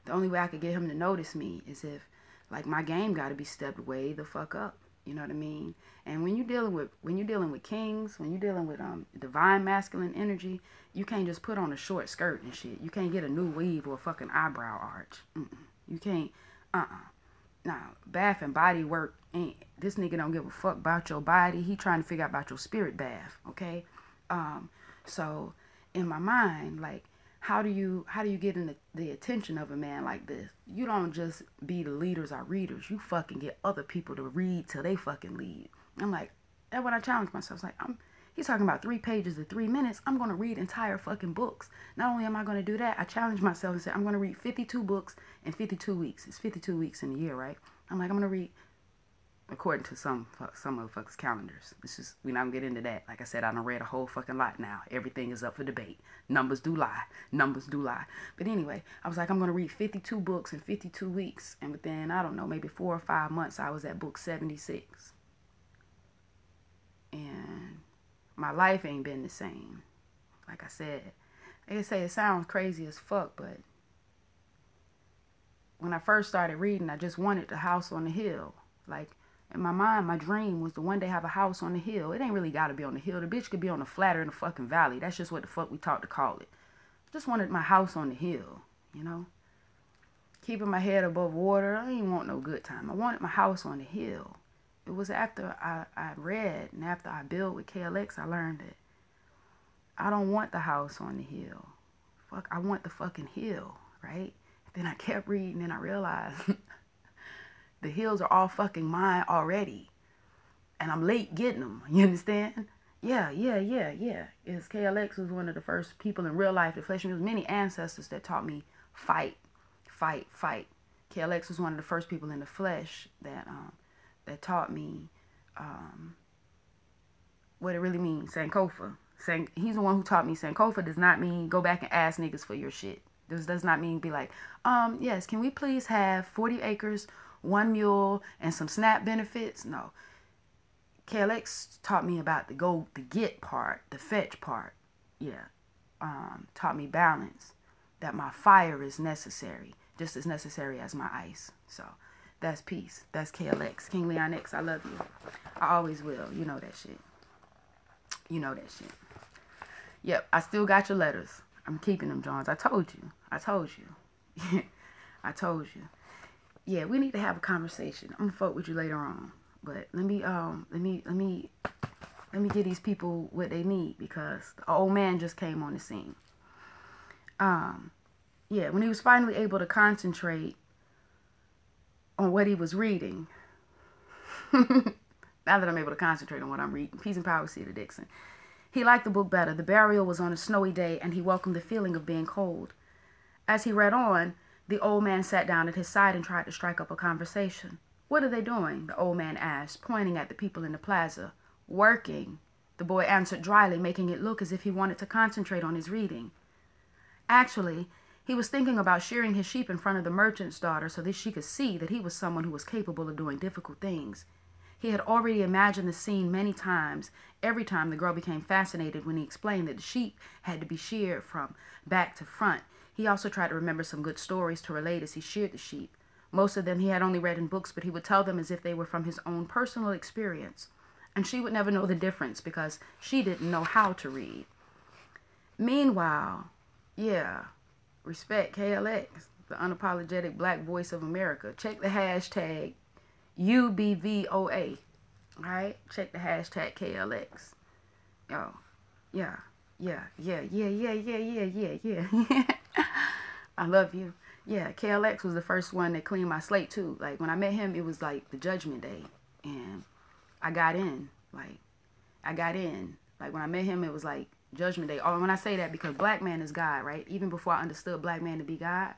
Speaker 1: The only way I could get him to notice me is if, like, my game got to be stepped way the fuck up. You know what I mean? And when you're dealing with kings, when you're dealing with divine masculine energy, you can't just put on a short skirt and shit. You can't get a new weave or a fucking eyebrow arch. You can't. Nah, bath and body work ain't. This nigga don't give a fuck about your body. He trying to figure out about your spirit bath. Okay. So in my mind, like, how do you get in the attention of a man like this? You don't just be the leaders or readers. You fucking get other people to read till they fucking lead. I'm like, that's what I challenge myself. It's like, he's talking about 3 pages to 3 minutes. I'm going to read entire fucking books. Not only am I going to do that, I challenge myself and say, I'm going to read 52 books in 52 weeks. It's 52 weeks in a year, right? I'm like, I'm going to read, according to some motherfuckers' calendars. We not gonna get into that. Like I said, I done read a whole fucking lot now. Everything is up for debate. Numbers do lie. But anyway, I was like, I'm gonna read 52 books in 52 weeks. And within, I don't know, maybe 4 or 5 months, I was at book 76. And my life ain't been the same. Like I said, like I say, it sounds crazy as fuck, but when I first started reading, I just wanted the house on the hill. Like, in my mind, my dream was to one day have a house on the hill. It ain't really got to be on the hill. The bitch could be on the flat or in the fucking valley. That's just what the fuck we taught to call it. Just wanted my house on the hill, Keeping my head above water. I ain't want no good time. I wanted my house on the hill. It was after I read and after I built with KLX, I learned that I don't want the house on the hill. Fuck, I want the fucking hill, right? Then I kept reading and I realized the hills are all fucking mine already. And I'm late getting them. You understand? Yeah. It's KLX was one of the first people in real life, the flesh. There was many ancestors that taught me fight. KLX was one of the first people in the flesh that taught me what it really means, Sankofa. He's the one who taught me Sankofa does not mean go back and ask niggas for your shit. This does not mean be like, yes, can we please have 40 acres, 1 mule, and some SNAP benefits? No. KLX taught me about the get part, the fetch part. Yeah. Taught me balance. That my fire is necessary. Just as necessary as my ice. So, that's peace. That's KLX. King Leon X, I love you. I always will. You know that shit. Yep, I still got your letters. I'm keeping them, Johns. I told you. I told you. Yeah, we need to have a conversation. I'm gonna fuck with you later on. But let me give these people what they need because the old man just came on the scene. Yeah, when he was finally able to concentrate on what he was reading. Now that I'm able to concentrate on what I'm reading. Peace and power, Cedar Dixon. He liked the book better. The burial was on a snowy day, and he welcomed the feeling of being cold. As he read on, the old man sat down at his side and tried to strike up a conversation. What are they doing? The old man asked, pointing at the people in the plaza. Working, the boy answered dryly, making it look as if he wanted to concentrate on his reading. Actually, he was thinking about shearing his sheep in front of the merchant's daughter so that she could see that he was someone who was capable of doing difficult things. He had already imagined the scene many times. Every time the girl became fascinated when he explained that the sheep had to be sheared from back to front. He also tried to remember some good stories to relate as he sheared the sheep. Most of them he had only read in books, but he would tell them as if they were from his own personal experience. And she would never know the difference because she didn't know how to read. Meanwhile, yeah, respect KLX, the unapologetic black voice of America. Check the hashtag UBVOA. Alright? Check the hashtag KLX. Yo. Yeah. I love you. Yeah, KLX was the first one that cleaned my slate too. Like when I met him, it was like the Judgment Day. And I got in. Like when I met him, it was like Judgment Day. Oh, when I say that, because black man is God, right? Even before I understood black man to be God,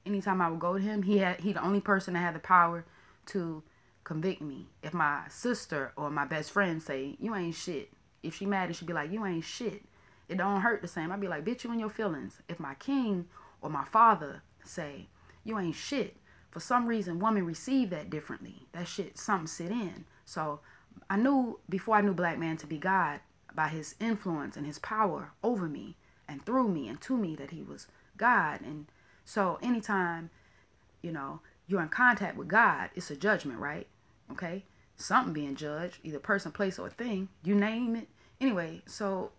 Speaker 1: anytime I would go to him, he the only person that had the power to convict me. If my sister or my best friend say, you ain't shit. If she mad, she'd be like, you ain't shit. It don't hurt the same. I'd be like, bitch, you in your feelings. If my king or my father say, you ain't shit, for some reason, women receive that differently. That shit, something sit in. So I knew, before I knew black man to be God, by his influence and his power over me and through me and to me, that he was God. And so anytime, you know, you're in contact with God, it's a judgment, right? Okay? Something being judged, either person, place, or thing. You name it. Anyway, so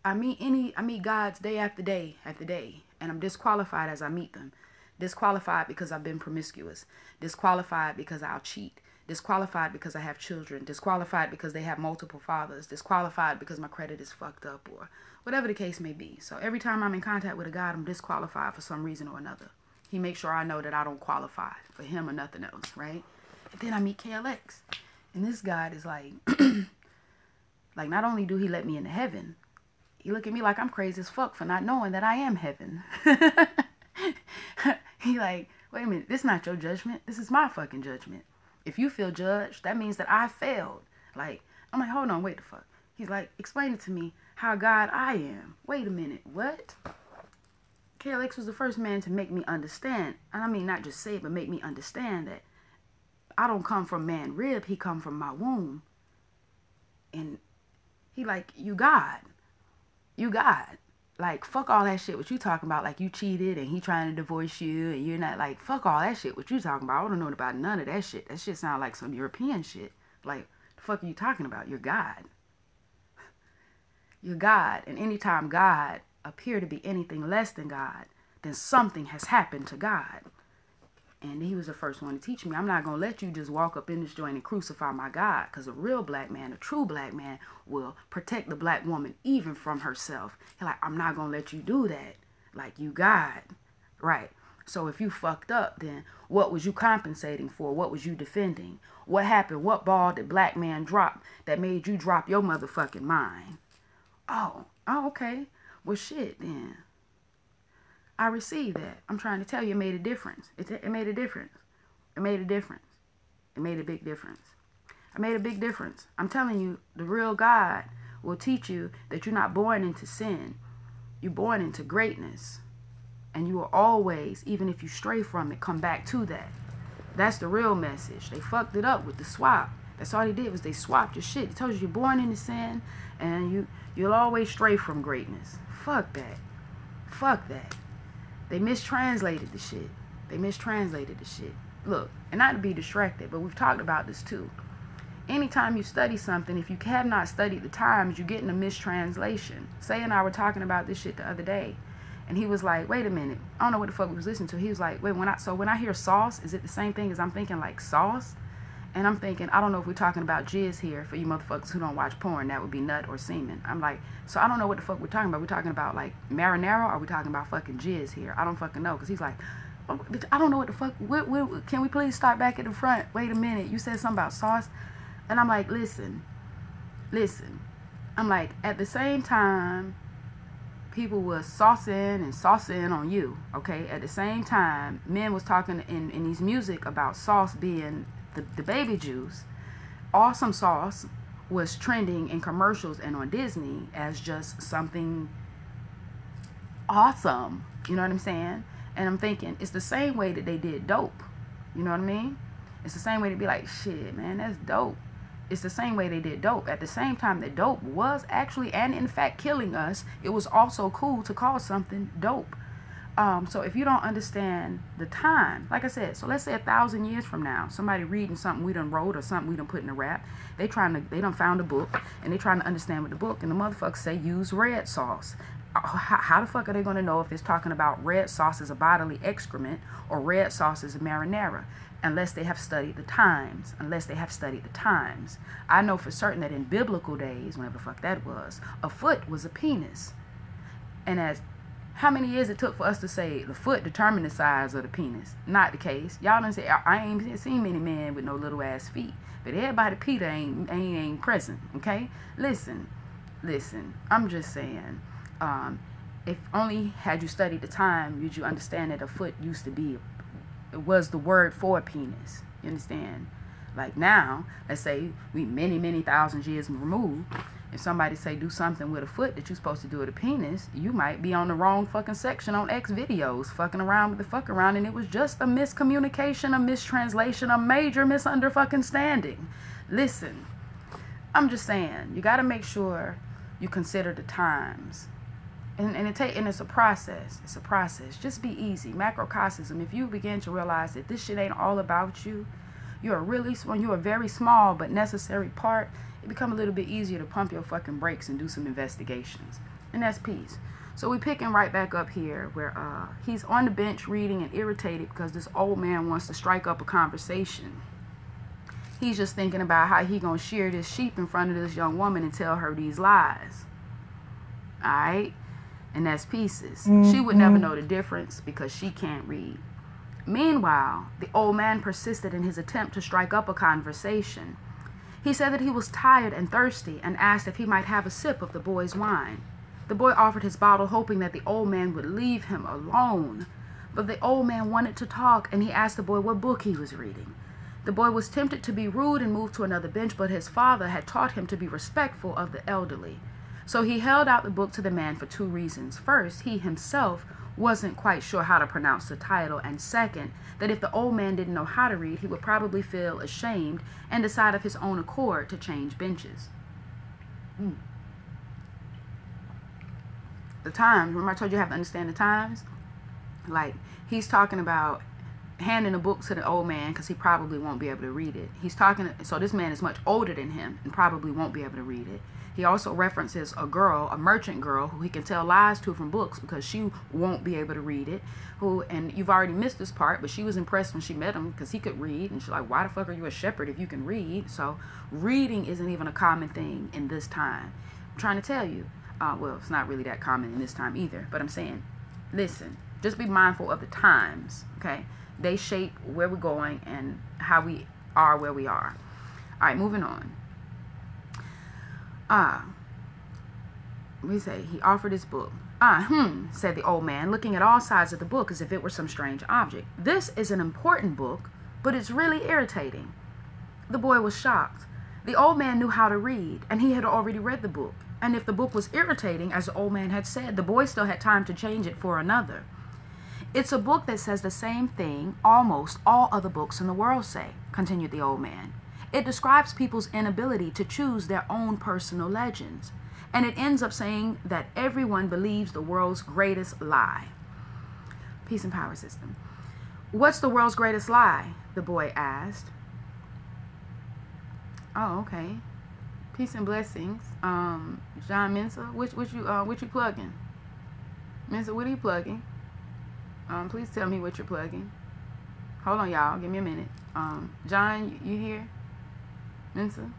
Speaker 1: I meet gods day after day after day, and I'm disqualified as I meet them. Disqualified because I've been promiscuous. Disqualified because I'll cheat. Disqualified because I have children. Disqualified because they have multiple fathers. Disqualified because my credit is fucked up, or whatever the case may be. So every time I'm in contact with a God, I'm disqualified for some reason or another. He makes sure I know that I don't qualify for him or nothing else, right? And then I meet KLX. And this God is like, like not only do he let me into heaven, he look at me like I'm crazy as fuck for not knowing that I am heaven. He like, wait a minute, this is not your judgment. This is my fucking judgment. If you feel judged, that means that I failed. Like, I'm like, hold on, wait the fuck. He's like, explain it to me how God I am. Wait a minute, what? KLX was the first man to make me understand. And I mean, not just say it, but make me understand that I don't come from man rib. He come from my womb. And he like, you God. You God. Like, fuck all that shit what you talking about. Like, you cheated and he trying to divorce you and you're not, like, fuck all that shit what you talking about. I don't know about none of that shit. That shit sound like some European shit. Like, the fuck are you talking about? You're God. You're God. And anytime God appear to be anything less than God, then something has happened to God. And he was the first one to teach me, I'm not going to let you just walk up in this joint and crucify my God. Because a real black man, a true black man, will protect the black woman even from herself. He's like, I'm not going to let you do that. Like, you God. Right. So if you fucked up, then what was you compensating for? What was you defending? What happened? What ball did black man drop that made you drop your motherfucking mind? Oh, okay. Well, shit, then. I received that. I'm trying to tell you, it made a difference. It made a difference. It made a difference. It made a big difference. I made a big difference. I'm telling you, the real God will teach you that you're not born into sin. You're born into greatness. And you will always, even if you stray from it, come back to that. That's the real message. They fucked it up with the swap. That's all they did was they swapped your shit. They told you you're born into sin and you'll always stray from greatness. Fuck that. Fuck that. They mistranslated the shit. They mistranslated the shit. Look, and not to be distracted, but we've talked about this too. Anytime you study something, if you have not studied the times, you get in a mistranslation. Say and I were talking about this shit the other day. And he was like, wait a minute. I don't know what the fuck we was listening to. He was like, wait, when I hear sauce, is it the same thing as I'm thinking like sauce? And I'm thinking, I don't know if we're talking about jizz here. For you motherfuckers who don't watch porn, that would be nut or semen. I'm like, so I don't know what the fuck we're talking about. We're talking about like marinara, or are we talking about fucking jizz here? I don't fucking know. Because he's like, oh, bitch, I don't know what the fuck. Can we please start back at the front? Wait a minute. You said something about sauce? And I'm like, listen. I'm like, at the same time, people was saucing on you, okay? At the same time, men was talking in these music about sauce being the baby juice. Awesome sauce was trending in commercials and on Disney as just something awesome. You know what I'm saying? And I'm thinking, it's the same way that they did dope. You know what I mean? It's the same way to be like, shit, man, that's dope. It's the same way they did dope. At the same time that dope was actually and in fact killing us, it was also cool to call something dope. So if you don't understand the time, like I said, so let's say 1,000 years from now, somebody reading something we done wrote or something we done put in a rap, they done found a book and they trying to understand what the book, and the motherfuckers say use red sauce. How the fuck are they going to know if it's talking about red sauce as a bodily excrement or red sauce as a marinara? Unless they have studied the times. I know for certain that in biblical days, whenever the fuck that was, a foot was a penis. And as how many years it took for us to say the foot determined the size of the penis? Not the case. Y'all done say, I ain't seen many men with no little ass feet. But everybody Peter ain't present, okay? Listen. I'm just saying, if only had you studied the time, would you understand that a foot used to be, it was the word for a penis. You understand? Like now, let's say we many thousands years removed. If somebody say do something with a foot that you're supposed to do with a penis, you might be on the wrong fucking section on X videos, fucking around with the fuck around, and it was just a miscommunication, a mistranslation, a major misunderstanding. Listen, I'm just saying, you got to make sure you consider the times. And it's a process. It's a process. Just be easy. Macrocosm. If you begin to realize that this shit ain't all about you, you're a very small but necessary part, it become a little bit easier to pump your fucking brakes and do some investigations. And that's peace. So we picking right back up here where he's on the bench reading and irritated because this old man wants to strike up a conversation. He's just thinking about how he gonna shear this sheep in front of this young woman and tell her these lies. Alright? And that's pieces. She would never know the difference because she can't read. Meanwhile, the old man persisted in his attempt to strike up a conversation. He said that he was tired and thirsty and asked if he might have a sip of the boy's wine. The boy offered his bottle, hoping that the old man would leave him alone. But the old man wanted to talk, and he asked the boy what book he was reading. The boy was tempted to be rude and move to another bench, but his father had taught him to be respectful of the elderly. So he held out the book to the man for two reasons. First, he himself wasn't quite sure how to pronounce the title, and second, that if the old man didn't know how to read, he would probably feel ashamed and decide of his own accord to change benches. The times, remember I told you have to understand the times? Like, he's talking about handing a book to the old man because he probably won't be able to read it. So this man is much older than him and probably won't be able to read it. He also references a girl, a merchant girl, who he can tell lies to from books because she won't be able to read it. And you've already missed this part, but she was impressed when she met him because he could read. And she's like, why the fuck are you a shepherd if you can read? So reading isn't even a common thing in this time. I'm trying to tell you. Well, it's not really that common in this time either. But I'm saying, listen, just be mindful of the times, okay? They shape where we're going and how we are where we are. All right, moving on. We say he offered his book. Said the old man, looking at all sides of the book as if it were some strange object. This is an important book, but it's really irritating. The boy was shocked. The old man knew how to read, and he had already read the book. And if the book was irritating, as the old man had said, the boy still had time to change it for another. It's a book that says the same thing almost all other books in the world say, continued the old man. It describes people's inability to choose their own personal legends. And it ends up saying that everyone believes the world's greatest lie. Peace and power system. What's the world's greatest lie? The boy asked. Oh, okay. Peace and blessings. John Mensa, which you plugging? Mensa, what are you plugging? Please tell me what you're plugging. Hold on, y'all. Give me a minute. John, you here? Mensa?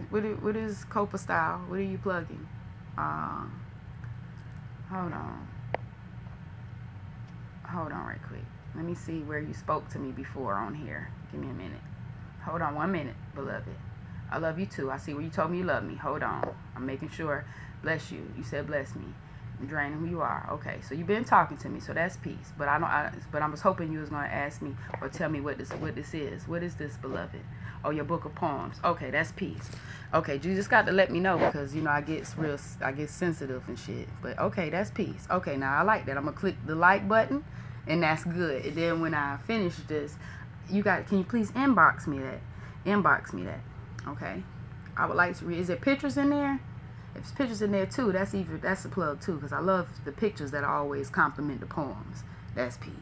Speaker 1: What is Copa style? What are you plugging? Hold on. Hold on right quick. Let me see where you spoke to me before on here. Give me a minute. Hold on 1 minute, beloved. I love you too. I see where you told me you love me. Hold on. I'm making sure. Bless you. You said bless me. I'm draining who you are. Okay, so you've been talking to me, so that's peace. But I was hoping you was gonna ask me or tell me what this is. What is this, beloved? Oh, your book of poems. Okay, that's peace. Okay, you just got to let me know because you know I get sensitive and shit. But okay, that's peace. Okay, now I like that. I'm gonna click the like button, and that's good. And then when I finish this, can you please inbox me that? Inbox me that. Okay. I would like to read. Is there pictures in there? If there's pictures in there too, that's a plug too, because I love the pictures that always complement the poems. That's peace.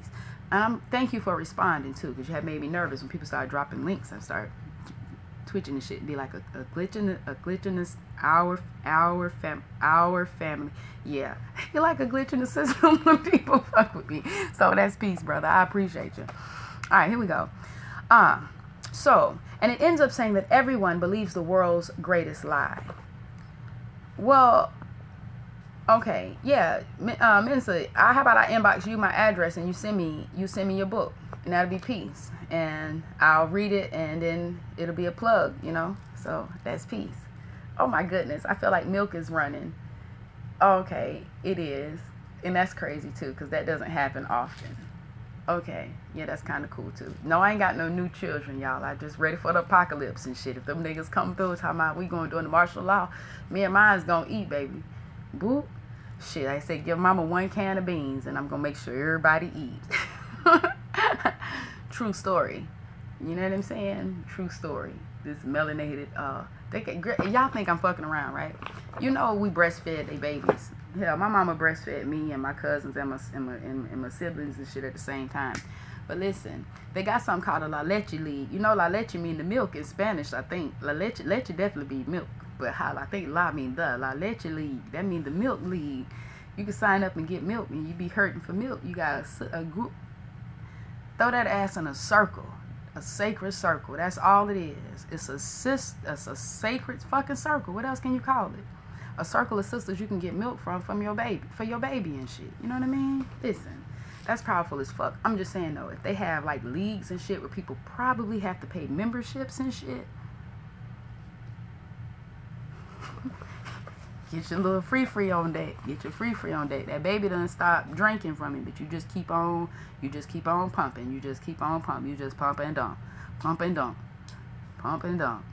Speaker 1: Thank you for responding too, because you had made me nervous when people started dropping links. I start twitching and shit. Be like a glitch in this our family. Yeah, you're like a glitch in the system when people fuck with me. So that's peace, brother. I appreciate you. All right, here we go. So, and it ends up saying that everyone believes the world's greatest lie. Well, okay, yeah, Mensa, how about I inbox you my address and you send me your book, and that'll be peace, and I'll read it, and then it'll be a plug, you know. So that's peace. Oh my goodness, I feel like milk is running. Okay, it is, and that's crazy too, because that doesn't happen often. Okay, yeah, that's kind of cool too. No, I ain't got no new children, y'all. I just ready for the apocalypse and shit. If them niggas come through talking about we going doing the martial law, me and mine's gonna eat, baby. Boop. Shit, I say give mama 1 can of beans and I'm gonna make sure everybody eat. True story. You know what I'm saying? True story. This melanated, y'all think I'm fucking around, right? You know we breastfed they babies. Hell, my mama breastfed me and my cousins and my siblings and shit at the same time. But listen, they got something called a la leche lead. You know la leche mean the milk in Spanish, I think. La leche definitely be milk. But how I think la mean the. La leche lead, that mean the milk lead. You can sign up and get milk and you be hurting for milk. You got a group. Throw that ass in a circle. A sacred circle. That's all it is. It's a sacred fucking circle. What else can you call it? A circle of sisters you can get milk from your baby, for your baby and shit. You know what I mean? Listen, that's powerful as fuck. I'm just saying though, if they have like leagues and shit where people probably have to pay memberships and shit, get your little free on that. Get your free on that. That baby doesn't stop drinking from it, but you just keep on pumping. You just keep on pumping. You just pump and dump. Pump and dump. Pump and dump.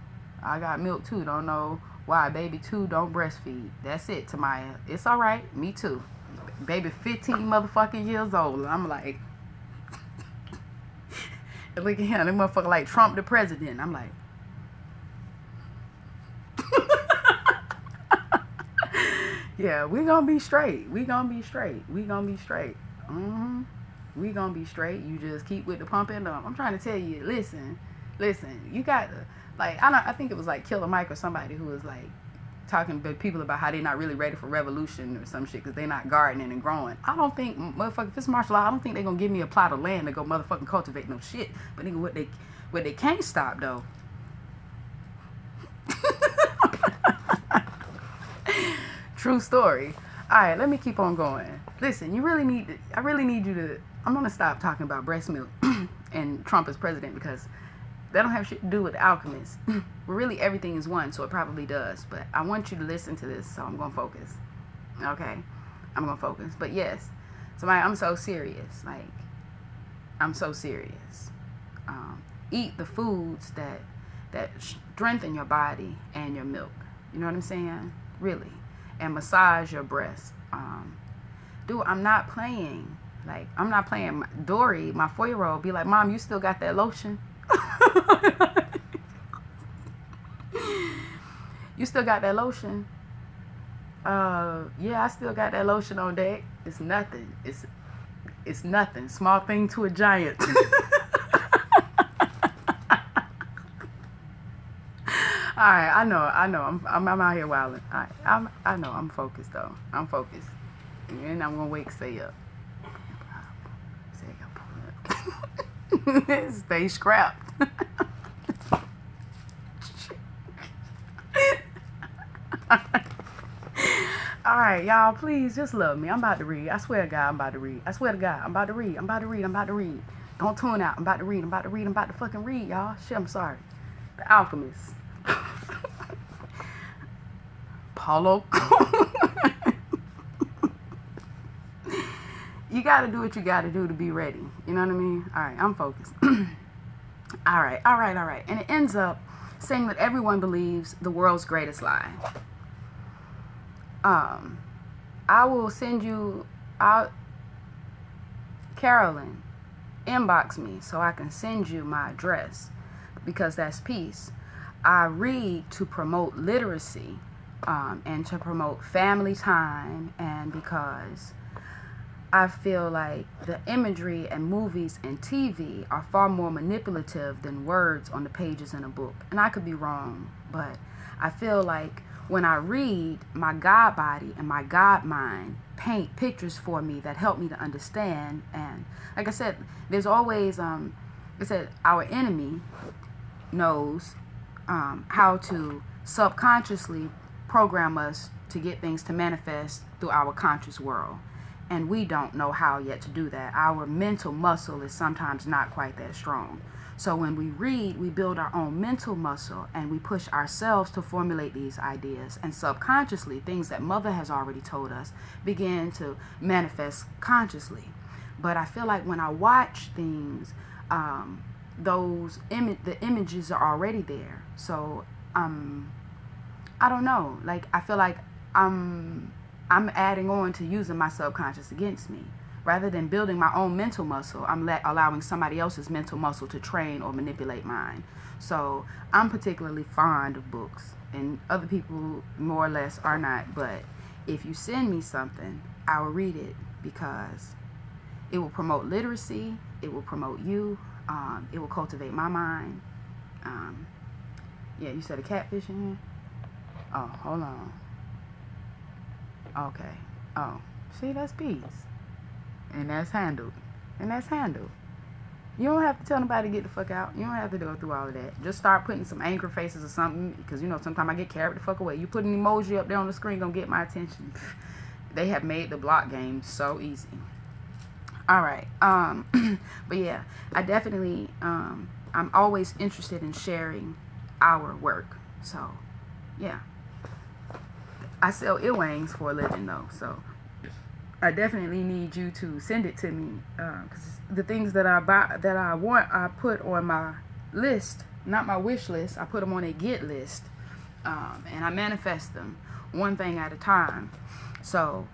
Speaker 1: I got milk too. Don't know why. Baby too don't breastfeed. That's it, Tamaya. It's alright. Me too. Baby 15 motherfucking years old. And I'm like, look at him. That motherfucker like Trump the president. I'm like, yeah, we gonna be straight. We gonna be straight. We gonna be straight. We gonna be straight. You just keep with the pump and dump. I'm trying to tell you, listen, you got to, like, I think it was like Killer Mike or somebody who was like talking to people about how they're not really ready for revolution or some shit because they're not gardening and growing. I don't think, motherfucker, if it's martial law, I don't think they're gonna give me a plot of land to go motherfucking cultivate no shit. But nigga, what they can't stop though. True story. Alright, let me keep on going. Listen, I really need you to, I'm gonna stop talking about breast milk and Trump as president because that don't have shit to do with the alchemists. Really everything is one, so it probably does. But I want you to listen to this, so I'm gonna focus. Okay? I'm gonna focus. But yes, somebody, I'm so serious. Like, I'm so serious. Eat the foods that strengthen your body and your milk. You know what I'm saying? Really. And massage your breast. Dude, I'm not playing. Like, I'm not playing. Dory, my 4-year-old, be like, Mom, you still got that lotion? You still got that lotion? Yeah, I still got that lotion on deck. It's nothing. It's nothing. Small thing to a giant. Alright, I know. I'm out here wilding. I know. I'm focused though. I'm focused. And I'm gonna wake Say up. Stay scrapped. Alright, y'all, please just love me. I'm about to read. I swear to God, I'm about to read. I swear to God, I'm about to read. I'm about to read. I'm about to read. Don't tune out. I'm about to read. I'm about to read. I'm about to fucking read, y'all. Shit, I'm sorry. The Alchemist. Paulo. You gotta do what you gotta do to be ready. You know what I mean? Alright, I'm focused. Alright. And it ends up saying that everyone believes the world's greatest lie. I will send you out, Carolyn. inbox me so I can send you my address, because that's peace. I read to promote literacy and to promote family time, and because I feel like the imagery and movies and TV are far more manipulative than words on the pages in a book. And I could be wrong, but I feel like when I read, my God body and my God mind paint pictures for me that help me to understand. And like I said, there's always, I said, our enemy knows how to subconsciously program us to get things to manifest through our conscious world. And we don't know how yet to do that. Our mental muscle is sometimes not quite that strong. So when we read, we build our own mental muscle, and we push ourselves to formulate these ideas. And subconsciously, things that Mother has already told us begin to manifest consciously. But I feel like when I watch things, the images are already there. So I don't know. Like, I feel like I'm adding on to using my subconscious against me. Rather than building my own mental muscle, I'm allowing somebody else's mental muscle to train or manipulate mine. So I'm particularly fond of books, and other people more or less are not. But if you send me something, I will read it, because it will promote literacy, it will promote you, it will cultivate my mind. Yeah, you said a catfish in here? Oh, hold on. Okay. Oh, see, that's peace. And that's handled. And that's handled. You don't have to tell nobody to get the fuck out. You don't have to go through all of that. Just start putting some angry faces or something, because, you know, sometimes I get carried the fuck away. You put an emoji up there on the screen, gonna get my attention. They have made the block game so easy. All right. But yeah, I definitely, I'm always interested in sharing our work. So, yeah. I sell earrings for a living, though, so I definitely need you to send it to me, because the things that I buy, that I want, I put on my list, not my wish list. I put them on a get list, and I manifest them one thing at a time. So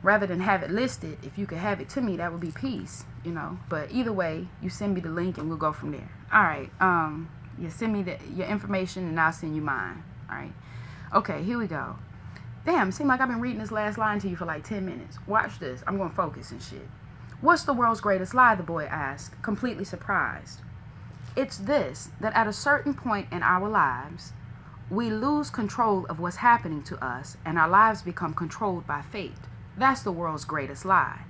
Speaker 1: rather than have it listed, if you could have it to me, that would be peace, you know. But either way, you send me the link and we'll go from there. All right. You send me your information and I'll send you mine. All right. Okay, here we go. Damn, it seems like I've been reading this last line to you for like 10 minutes. Watch this. I'm going to focus and shit. What's the world's greatest lie, the boy asked, completely surprised. It's this, that at a certain point in our lives, we lose control of what's happening to us, and our lives become controlled by fate. That's the world's greatest lie.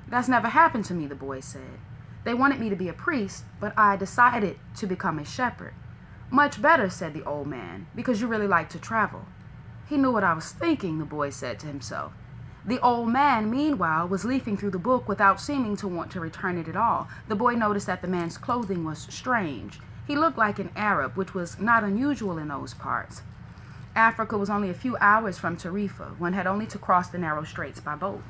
Speaker 1: That's never happened to me, the boy said. They wanted me to be a priest, but I decided to become a shepherd. Much better, said the old man, because you really like to travel. He knew what I was thinking, the boy said to himself. The old man, meanwhile, was leafing through the book without seeming to want to return it at all. The boy noticed that the man's clothing was strange. He looked like an Arab, which was not unusual in those parts. Africa was only a few hours from Tarifa. One had only to cross the narrow straits by boat.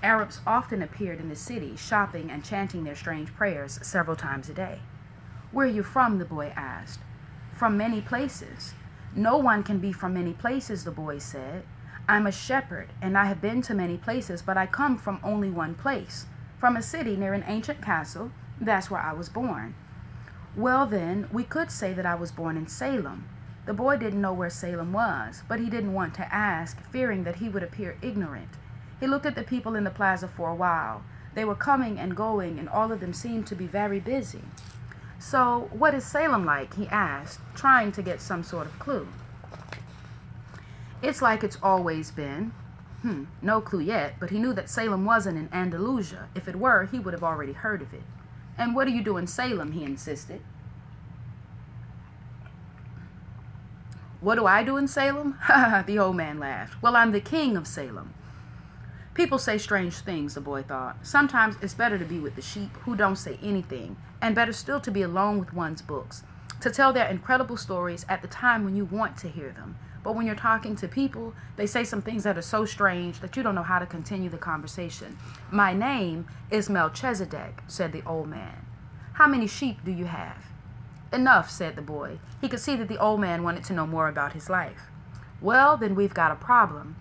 Speaker 1: Arabs often appeared in the city, shopping and chanting their strange prayers several times a day. Where are you from? The boy asked. From many places. No one can be from many places, the boy said. I'm a shepherd, and I have been to many places, but I come from only one place. From a city near an ancient castle. That's where I was born. Well then, we could say that I was born in Salem. The boy didn't know where Salem was, but he didn't want to ask, fearing that he would appear ignorant. He looked at the people in the plaza for a while. They were coming and going, and all of them seemed to be very busy. So, what is Salem like? He asked, trying to get some sort of clue. It's like it's always been. No clue yet, but he knew that Salem wasn't in Andalusia. If it were, he would have already heard of it. And what do you do in Salem? He insisted. What do I do in Salem? The old man laughed. Well, I'm the king of Salem. People say strange things, the boy thought. Sometimes it's better to be with the sheep who don't say anything, and better still to be alone with one's books, to tell their incredible stories at the time when you want to hear them. But when you're talking to people, they say some things that are so strange that you don't know how to continue the conversation. My name is Melchizedek, said the old man. How many sheep do you have? Enough, said the boy. He could see that the old man wanted to know more about his life. Well, then we've got a problem.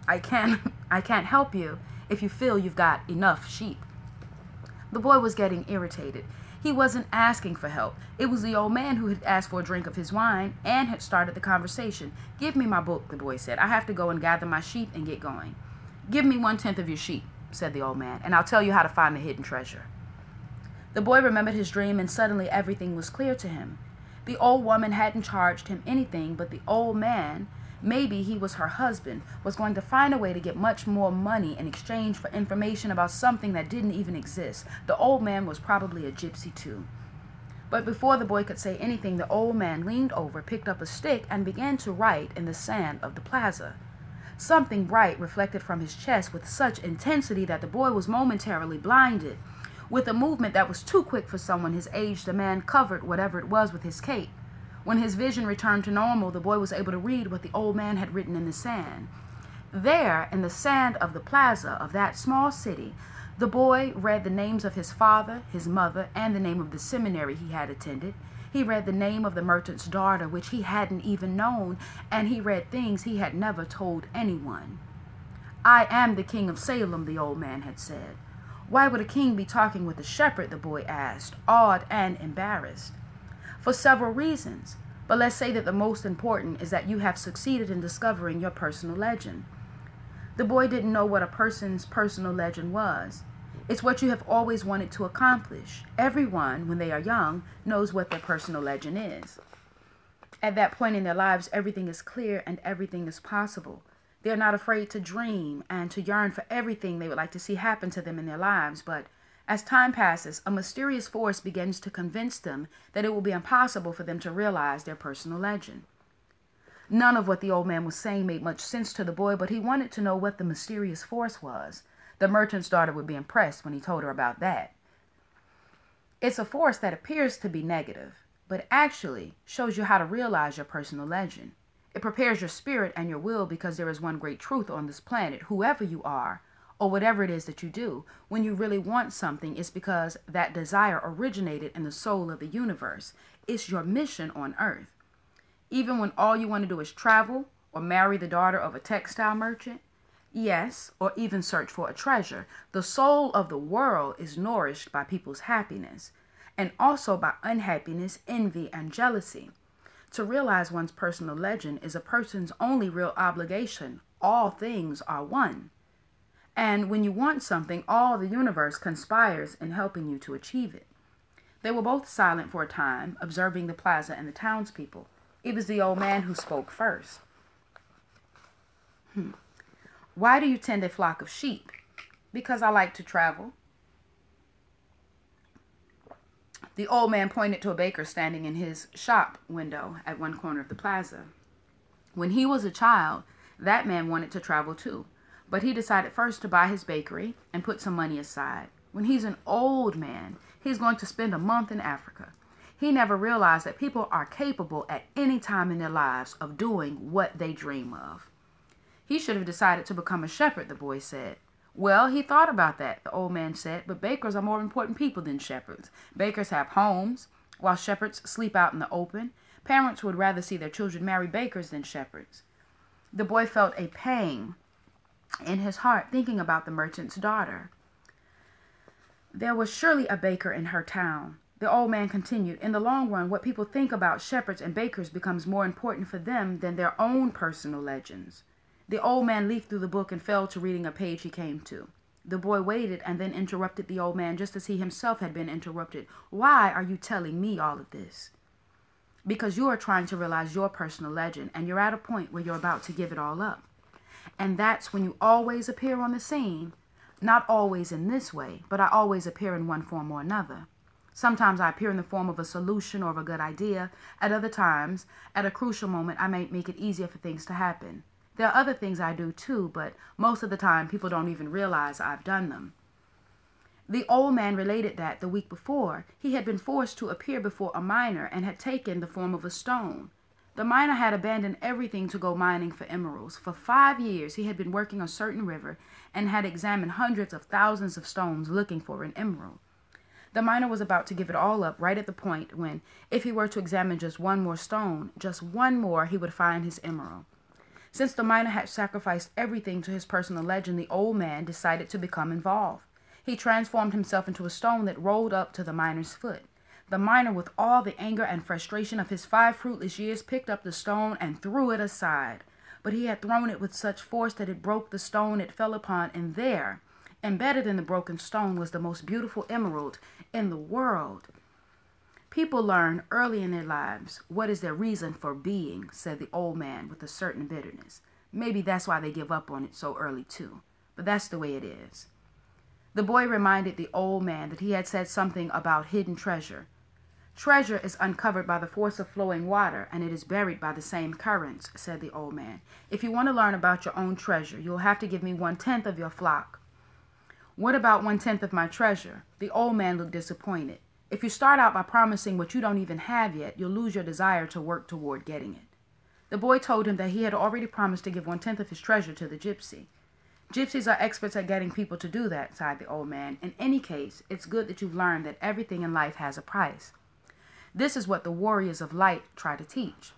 Speaker 1: I can't help you if you feel you've got enough sheep. The boy was getting irritated. He wasn't asking for help. It was the old man who had asked for a drink of his wine and had started the conversation. "Give me my book," the boy said. "I have to go and gather my sheep and get going." "Give me 1/10 of your sheep," said the old man, "and I'll tell you how to find the hidden treasure." The boy remembered his dream, and suddenly everything was clear to him. The old woman hadn't charged him anything, but the old man, maybe he was her husband, was going to find a way to get much more money in exchange for information about something that didn't even exist. The old man was probably a gypsy too. But before the boy could say anything, the old man leaned over, picked up a stick, and began to write in the sand of the plaza. Something bright reflected from his chest with such intensity that the boy was momentarily blinded. With a movement that was too quick for someone his age, the man covered whatever it was with his cape. When his vision returned to normal, the boy was able to read what the old man had written in the sand. There, in the sand of the plaza of that small city, the boy read the names of his father, his mother, and the name of the seminary he had attended. He read the name of the merchant's daughter, which he hadn't even known, and he read things he had never told anyone. "I am the king of Salem," the old man had said. "Why would a king be talking with a shepherd?" the boy asked, awed and embarrassed. "For several reasons, but let's say that the most important is that you have succeeded in discovering your personal legend." The boy didn't know what a person's personal legend was. It's what you have always wanted to accomplish. Everyone, when they are young, knows what their personal legend is. At that point in their lives, everything is clear and everything is possible. They're not afraid to dream and to yearn for everything they would like to see happen to them in their lives, but as time passes, a mysterious force begins to convince them that it will be impossible for them to realize their personal legend. None of what the old man was saying made much sense to the boy, but he wanted to know what the mysterious force was. The merchant's daughter would be impressed when he told her about that. It's a force that appears to be negative, but actually shows you how to realize your personal legend. It prepares your spirit and your will, because there is one great truth on this planet: whoever you are, or whatever it is that you do, when you really want something, it's because that desire originated in the soul of the universe. It's your mission on earth. Even when all you want to do is travel, or marry the daughter of a textile merchant, yes, or even search for a treasure, the soul of the world is nourished by people's happiness, and also by unhappiness, envy, and jealousy. To realize one's personal legend is a person's only real obligation. All things are one. And when you want something, all the universe conspires in helping you to achieve it. They were both silent for a time, observing the plaza and the townspeople. It was the old man who spoke first. "Why do you tend a flock of sheep?" "Because I like to travel." The old man pointed to a baker standing in his shop window at one corner of the plaza. When he was a child, that man wanted to travel too, but he decided first to buy his bakery and put some money aside. When he's an old man, he's going to spend a month in Africa. He never realized that people are capable at any time in their lives of doing what they dream of. He should have decided to become a shepherd, the boy said. Well, he thought about that, the old man said, but bakers are more important people than shepherds. Bakers have homes, while shepherds sleep out in the open. Parents would rather see their children marry bakers than shepherds. The boy felt a pang in his heart thinking about the merchant's daughter. There was surely a baker in her town. The old man continued, in the long run, what people think about shepherds and bakers becomes more important for them than their own personal legends. The old man leafed through the book and fell to reading a page he came to. The boy waited and then interrupted the old man just as he himself had been interrupted. "Why are you telling me all of this?" "Because you are trying to realize your personal legend, and you're at a point where you're about to give it all up. And that's when you always appear on the scene. Not always in this way, but I always appear in one form or another. Sometimes I appear in the form of a solution or of a good idea. At other times, at a crucial moment, I may make it easier for things to happen. There are other things I do too, but most of the time people don't even realize I've done them." The old man related that the week before, he had been forced to appear before a miner and had taken the form of a stone. The miner had abandoned everything to go mining for emeralds. For 5 years, he had been working a certain river and had examined hundreds of thousands of stones looking for an emerald. The miner was about to give it all up right at the point when, if he were to examine just one more stone, just one more, he would find his emerald. Since the miner had sacrificed everything to his personal legend, the old man decided to become involved.
Speaker 2: He transformed himself into a stone that rolled up to the miner's foot. The miner, with all the anger and frustration of his 5 fruitless years, picked up the stone and threw it aside. But he had thrown it with such force that it broke the stone it fell upon, and there, embedded in the broken stone, was the most beautiful emerald in the world. People learn early in their lives what is their reason for being, said the old man with a certain bitterness. Maybe that's why they give up on it so early too, but that's the way it is. The boy reminded the old man that he had said something about hidden treasure. Treasure is uncovered by the force of flowing water, and it is buried by the same currents, said the old man. If you want to learn about your own treasure, you'll have to give me 1/10 of your flock. What about 1/10 of my treasure? The old man looked disappointed. If you start out by promising what you don't even have yet, you'll lose your desire to work toward getting it. The boy told him that he had already promised to give 1/10 of his treasure to the gypsy. Gypsies are experts at getting people to do that, sighed the old man. In any case, it's good that you've learned that everything in life has a price. This is what the warriors of light try to teach.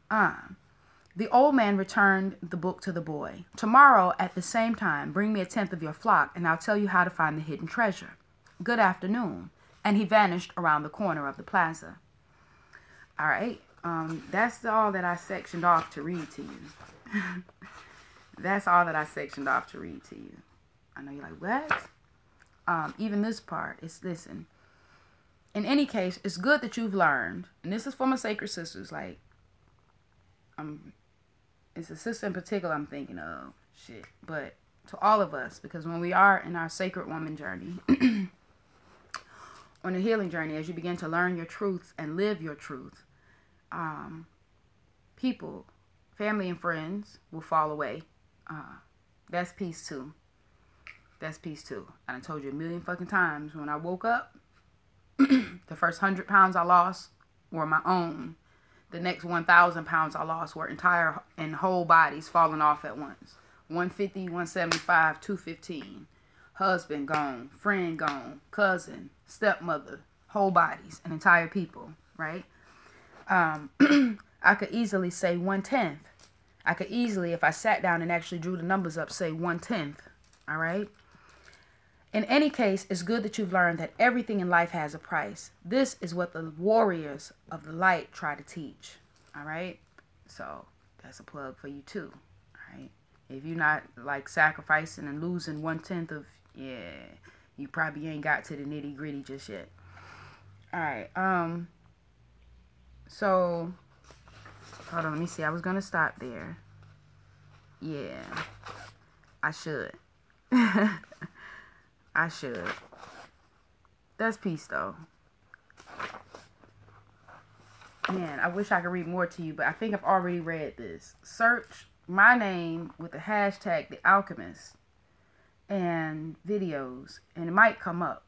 Speaker 2: The old man returned the book to the boy. Tomorrow, at the same time, bring me 1/10 of your flock, and I'll tell you how to find the hidden treasure. Good afternoon. And he vanished around the corner of the plaza. All right. That's all that I sectioned off to read to you. That's all that I sectioned off to read to you. I know you're like, what? Even this part, listen. In any case, it's good that you've learned, and this is for my sacred sisters, like, it's a sister in particular I'm thinking of, but to all of us, because when we are in our sacred woman journey, on the healing journey, as you begin to learn your truth and live your truth, people, family and friends will fall away. That's peace too. That's peace too. I done told you a million fucking times, when I woke up, the first 100 pounds I lost were my own. The next 1,000 pounds I lost were entire and whole bodies falling off at once. 150, 175, 215. Husband gone, friend gone, cousin, stepmother, whole bodies, and entire people, right? I could easily say 1/10. I could easily, if I sat down and actually drew the numbers up, say 1/10, all right? In any case, it's good that you've learned that everything in life has a price. This is what the warriors of the light try to teach, all right? So that's a plug for you too, all right? If you're not like sacrificing and losing 1/10 of, you probably ain't got to the nitty gritty just yet. All right, so, hold on, let me see. I was going to stop there. Yeah, I should. I should. That's peace, though. Man, I wish I could read more to you, but I think I've already read this. Search my name with the hashtag The Alchemist and videos, and it might come up.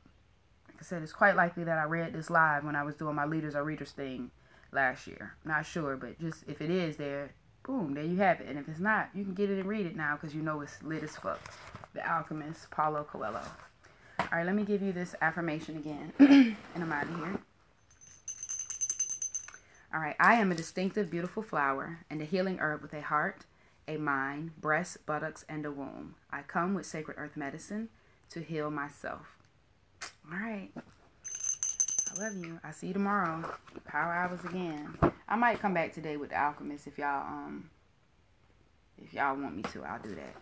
Speaker 2: Like I said, it's quite likely that I read this live when I was doing my Leaders or Readers thing last year. Not sure, but just if it is there, boom, there you have it. And if it's not, you can get it and read it now, because you know it's lit as fuck. The Alchemist, Paulo Coelho. All right, let me give you this affirmation again, and I'm out of here. All right, I am a distinctive, beautiful flower and a healing herb with a heart, a mind, breasts, buttocks, and a womb. I come with sacred earth medicine to heal myself. All right. I love you. I'll see you tomorrow. Power hours again. I might come back today with The Alchemist if y'all want me to. I'll do that.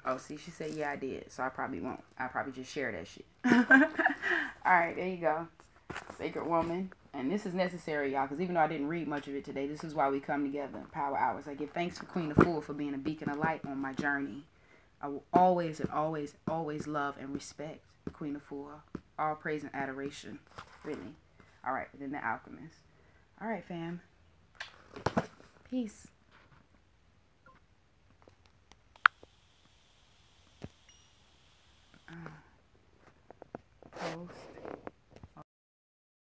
Speaker 2: Oh, see, she said, yeah, I did. So I probably won't. I'll probably just share that shit. All right, there you go. Sacred woman. And this is necessary, y'all, because even though I didn't read much of it today, this is why we come together. Power hours. I give thanks for Queen Afua for being a beacon of light on my journey. I will always and always, always love and respect Queen Afua. All praise and adoration. Really. All right, then The Alchemist. All right, fam. Peace. Post.